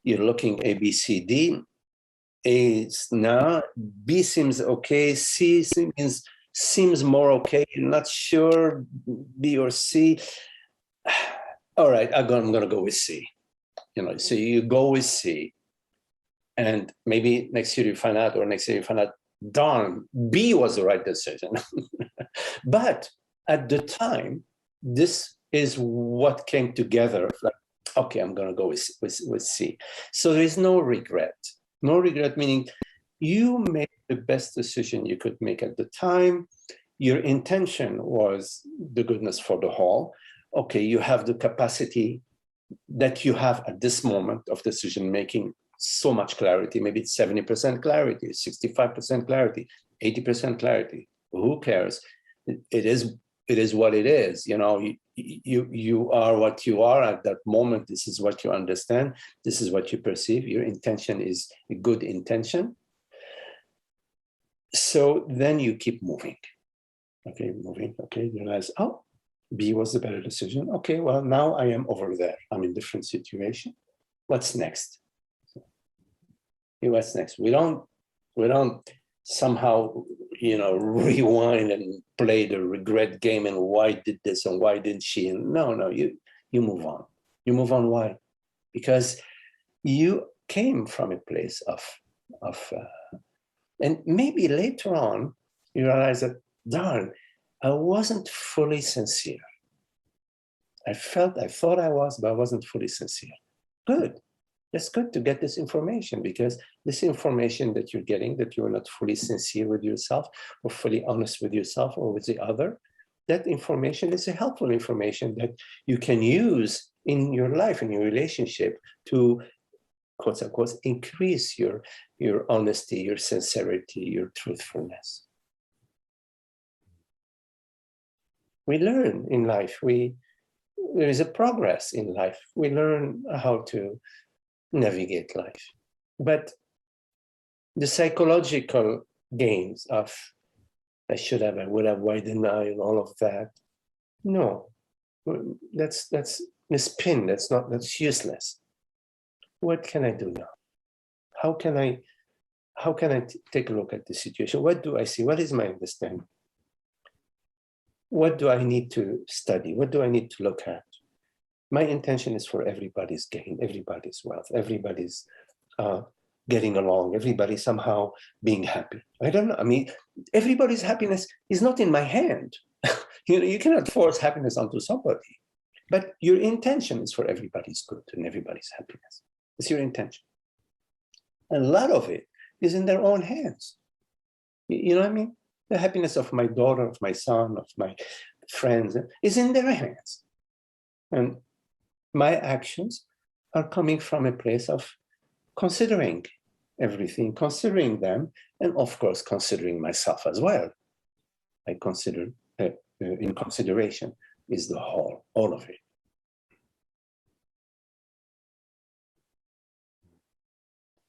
You're looking A, B, C, D. A is no, B seems okay, C seems more okay. You're not sure, B or C. All right, I'm gonna go with C. So you go with C, and maybe next year you find out, or next year you find out, darn, B was the right decision. But at the time, this is what came together. Like, okay, I'm gonna go with C. So there is no regret. No regret, meaning you made the best decision you could make at the time. Your intention was the goodness for the whole. Okay, you have the capacity that you have at this moment of decision making, so much clarity. Maybe it's 70% clarity, 65% clarity, 80% clarity. Who cares? It is what it is. You are what you are at that moment. This is what you understand. This is what you perceive. Your intention is a good intention. So then you keep moving. Okay, moving. Okay, you realize, oh, B was the better decision. Okay, well, now I am over there. I'm in a different situation. What's next? What's next? We don't somehow, rewind and play the regret game and why did this and why didn't she? And no, you move on. You move on. Why? Because you came from a place of and maybe later on you realize that, darn, I wasn't fully sincere. I thought I was, but I wasn't fully sincere. Good. It's good to get this information, because this information that you're getting, that you're not fully sincere with yourself or fully honest with yourself or with the other, that information is a helpful information that you can use in your life, in your relationship, to, quote unquote, increase your honesty, your sincerity, your truthfulness. We learn in life. There is a progress in life. We learn how to navigate life. But the psychological gains of I should have, I would have, why didn't I, and all of that, no, that's a spin. That's useless. What can I do now? How can I take a look at the situation? What do I see? What is my understanding? What do I need to study? What do I need to look at? My intention is for everybody's gain, everybody's wealth, everybody's getting along, everybody somehow being happy. I don't know. I mean, everybody's happiness is not in my hand. You cannot force happiness onto somebody. But your intention is for everybody's good and everybody's happiness. It's your intention. And a lot of it is in their own hands. You know what I mean? The happiness of my daughter, of my son, of my friends is in their hands. And my actions are coming from a place of considering everything, considering them, and of course, considering myself as well. I consider, in consideration is the whole, all of it.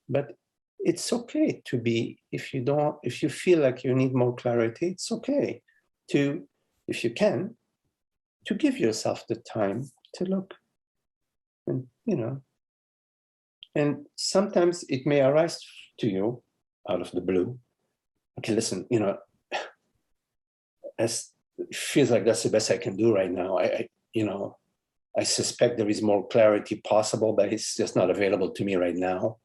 But it's okay to be, if you feel like you need more clarity, it's okay to, if you can, to give yourself the time to look. And, and sometimes it may arise to you out of the blue. Okay, listen, as it feels like that's the best I can do right now. I suspect there is more clarity possible, but it's just not available to me right now.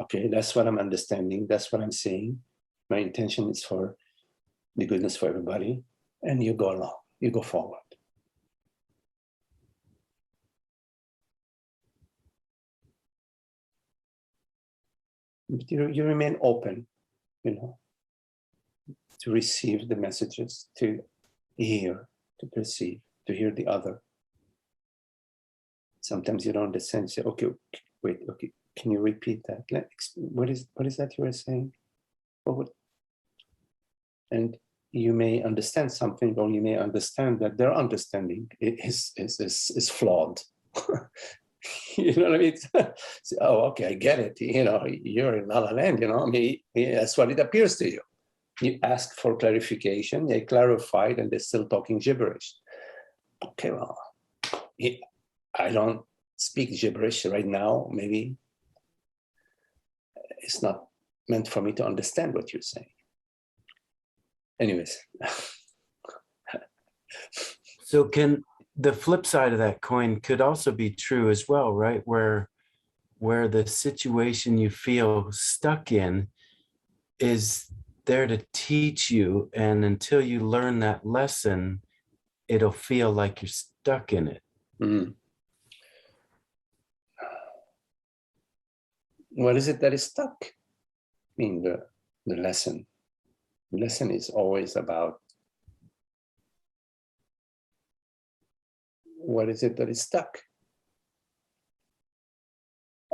Okay, that's what I'm understanding. That's what I'm seeing. My intention is for the goodness for everybody. And you go along, you go forward. But you remain open, to receive the messages, to hear, to perceive, to hear the other. Sometimes you don't understand. Say, okay, wait, okay, can you repeat that? What is that you were saying? And you may understand something, or you may understand that their understanding is flawed. You know what I mean? So, oh, okay, I get it. You know, you're in La La Land, you know, I mean, that's what it appears to you. You ask for clarification, they clarified, and they're still talking gibberish. Okay, well, I don't speak gibberish right now. Maybe it's not meant for me to understand what you're saying. Anyways. So can the flip side of that coin could also be true as well, right? Where the situation you feel stuck in is there to teach you, and until you learn that lesson, it'll feel like you're stuck in it. Mm. What is it that is stuck? I mean, the lesson. The lesson is always about what is it that is stuck?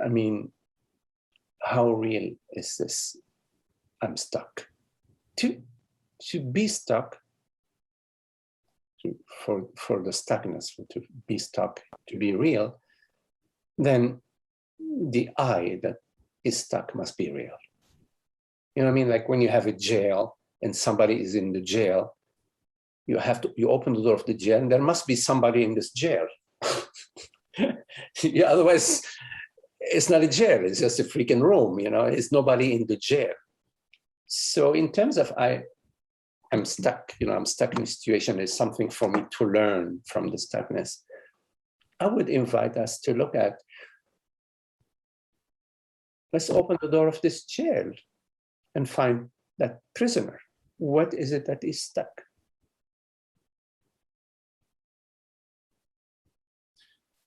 I mean, how real is this? I'm stuck. To be stuck, for the stuckness, to be stuck, to be real, then the I that is stuck must be real. You know what I mean? Like when you have a jail and somebody is in the jail, you open the door of the jail and there must be somebody in this jail. Yeah, otherwise it's not a jail, it's just a freaking room, you know, it's nobody in the jail. So in terms of I'm stuck, you know, I'm stuck in a situation, there's something for me to learn from the stuckness. I would invite us to look at, let's open the door of this jail and find that prisoner. What is it that is stuck?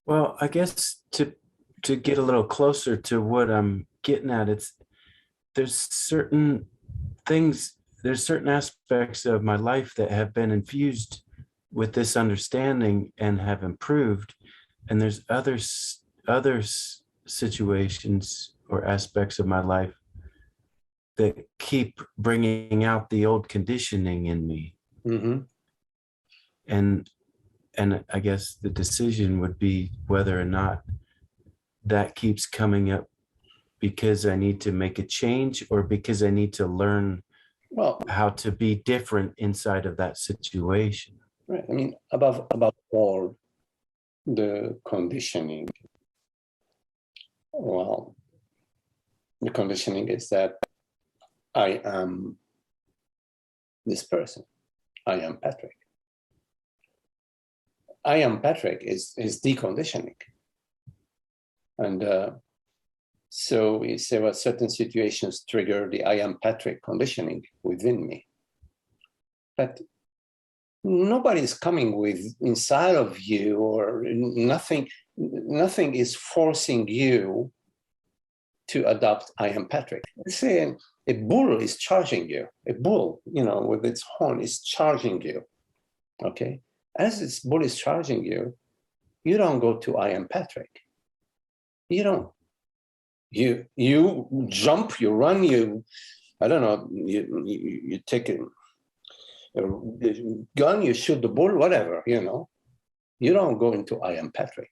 Well, I guess to get a little closer to what I'm getting at, there's certain aspects of my life that have been infused with this understanding and have improved, and there's other situations or aspects of my life that keep bringing out the old conditioning in me. Mm-hmm. And I guess the decision would be whether or not that keeps coming up because I need to make a change or because I need to learn how to be different inside of that situation. Right. I mean, above all, the conditioning. Well, the conditioning is that I am this person. I am Patrick. I am Patrick is deconditioning. And so we say, well, certain situations trigger the I am Patrick conditioning within me. But nobody's coming with inside of you, or nothing is forcing you to adopt I am Patrick. Let's say a bull is charging you. A bull, you know, with its horn is charging you. Okay? As this bull is charging you, you don't go to I am Patrick. You don't. You jump, you run, I don't know, you take a gun, you shoot the bull, whatever, you know. You don't go into I am Patrick.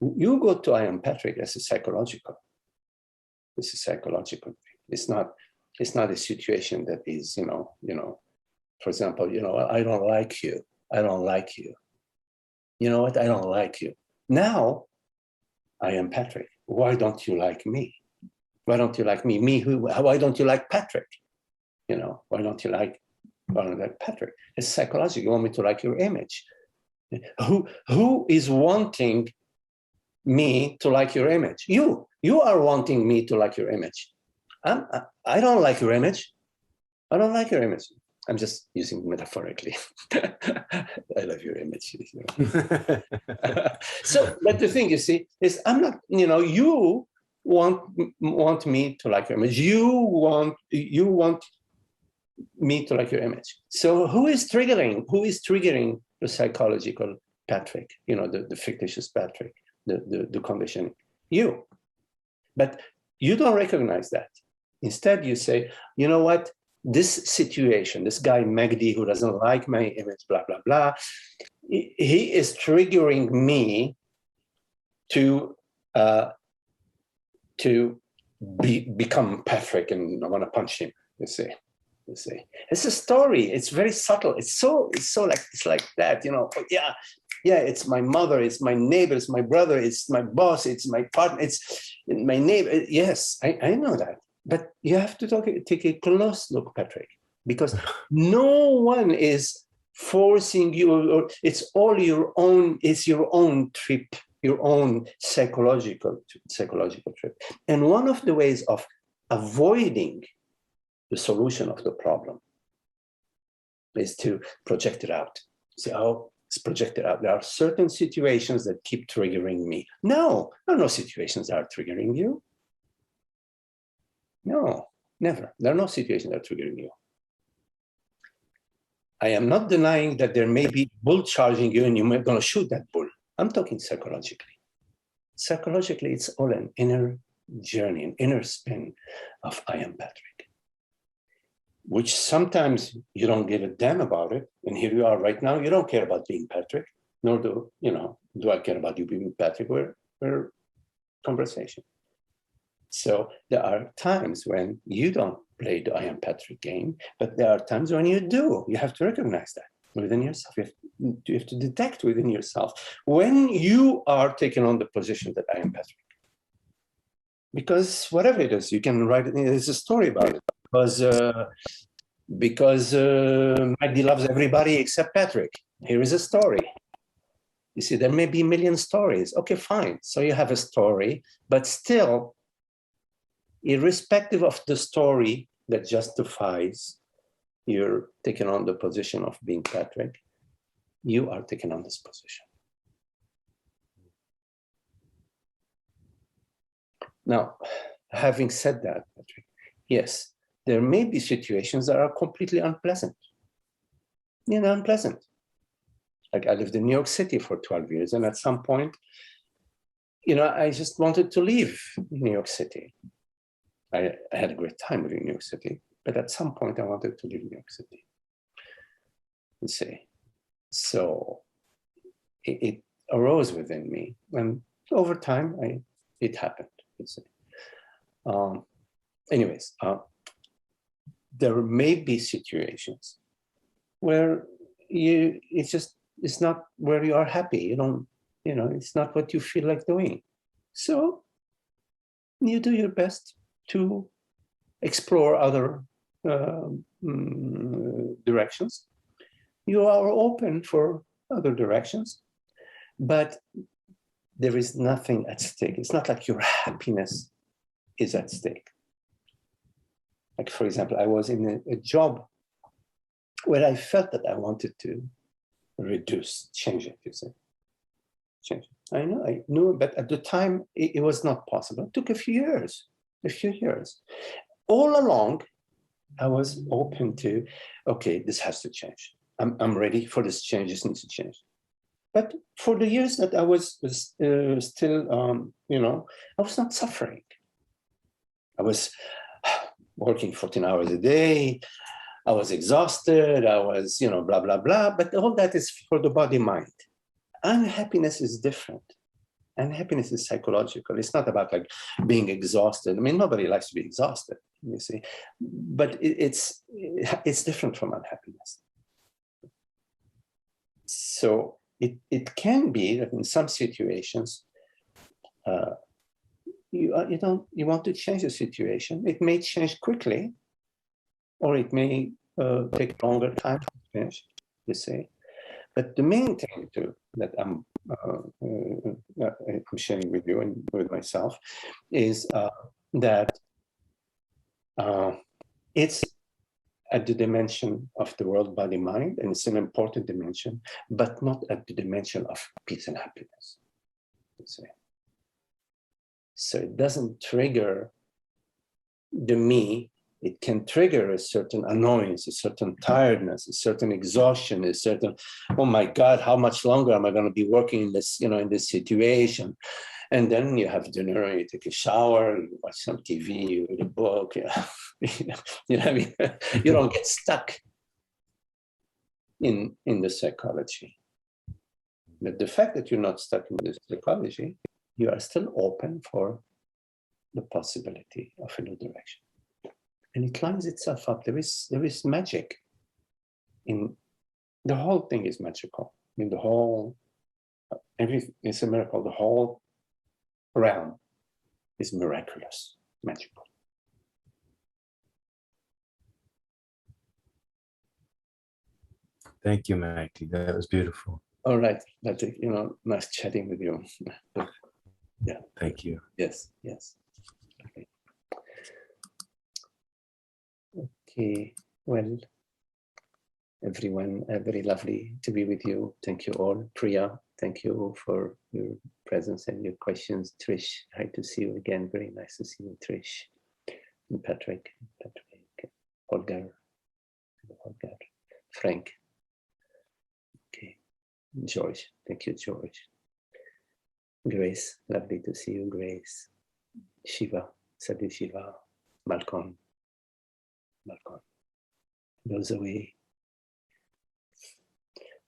You go to I am Patrick as a psychological. It's a psychological thing. It's not a situation that is, you know, for example, you know, I don't like you. I don't like you. You know what? I don't like you. Now, I am Patrick. Why don't you like me? Why don't you like me? Me who? Why don't you like Patrick? You know, why don't you like Patrick? It's psychological. You want me to like your image. Who is wanting me to like your image? You are wanting me to like your image. I don't like your image. I don't like your image. I'm just using metaphorically. I love your image. You know? So, but the thing you see is, I'm not. You know, you want me to like your image. You want me to like your image. So, who is triggering the psychological Patrick? You know, the fictitious Patrick, the conditioning. You, but you don't recognize that. Instead, you say, you know what? This situation, this guy Magdi who doesn't like my image, blah, blah, blah, he is triggering me to become Patrick and I want to punch him. You see, it's a story. It's very subtle. It's so like that. You know, yeah, it's my mother, it's my neighbor, it's my brother, it's my boss, it's my partner, it's my neighbor. Yes, I know that. But you have to take a close look, Patrick, because no one is forcing you, or it's all your own. It's your own trip, your own psychological trip. And one of the ways of avoiding the solution of the problem is to project it out. Say, oh, it's projected out. There are certain situations that keep triggering me. No, there are no situations that are triggering you. No, never. There are no situations that are triggering you. I am not denying that there may be a bull charging you and you're going to shoot that bull. I'm talking psychologically. Psychologically, it's all an inner journey, an inner spin of I am Patrick, which sometimes you don't give a damn about it. And here you are right now. You don't care about being Patrick, nor do I care about you being Patrick. We're conversation. So there are times when you don't play the I am Patrick game, but there are times when you do. You have to recognize that within yourself. You have to detect within yourself when you are taking on the position that I am Patrick. Because whatever it is, you can write it. There's a story about it. Because Maggie loves everybody except Patrick. Here is a story. You see, there may be a million stories. Okay, fine. So you have a story, but still, irrespective of the story that justifies you're taking on the position of being Patrick, you are taking on this position. Now, having said that, Patrick, yes, there may be situations that are completely unpleasant. Unpleasant. Like I lived in New York City for 12 years, and at some point, I just wanted to leave New York City. I had a great time living in New York City, but at some point I wanted to leave New York City. You see, so it arose within me, and over time, it happened. You see. Anyways, there may be situations where it's not where you are happy. You don't, it's not what you feel like doing. So you do your best to explore other directions. You are open for other directions, but there is nothing at stake. It's not like your happiness is at stake. Like, for example, I was in a job where I felt that I wanted to change it, you see. Change it. I knew, but at the time, it was not possible. It took a few years. All along, I was open to, okay, this has to change. I'm ready for this change. This needs to change. But for the years that I was still, I was not suffering. I was working 14 hours a day. I was exhausted. I was, blah, blah, blah. But all that is for the body mind. Unhappiness is different. Unhappiness is psychological. It's not about like being exhausted. I mean, nobody likes to be exhausted, you see. But it's different from unhappiness. So it can be that in some situations, you want to change the situation. It may change quickly, or it may take longer time to change, you see. But the main thing too that I'm sharing with you and with myself is that it's at the dimension of the world, body, mind, and it's an important dimension, but not at the dimension of peace and happiness, you see. So it doesn't trigger the me. It can trigger a certain annoyance, a certain tiredness, a certain exhaustion, a certain, oh my God, how much longer am I going to be working in this, in this situation? And then you have dinner, you take a shower, you watch some TV, you read a book, you know what I mean? You don't get stuck in the psychology. But the fact that you're not stuck in the psychology you are still open for the possibility of a new direction. And it lines itself up. There is magic in the whole thing is magical. I mean, the whole, it's a miracle. The whole realm is miraculous, magical. Thank you, Magdi. That was beautiful. All right, but nice chatting with you. Yeah. Thank you. Yes. Okay. Okay. Well, everyone, very lovely to be with you. Thank you all. Priya, thank you for your presence and your questions. Trish, hi to see you again. Very nice to see you, Trish. And Patrick, Holger, Frank. Okay. George, thank you, George. Grace, lovely to see you, Grace. Shiva, Sadhu Shiva, Malcolm. Zoe,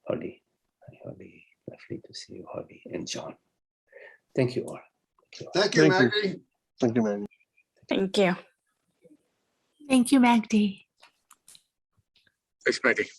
Holly, hi Holly, lovely to see you, Holly, and John. Thank you all. Thank you, Maggie. Thank you, Maggie. Thank you. Thank you, Magdi. Thanks, Maggie.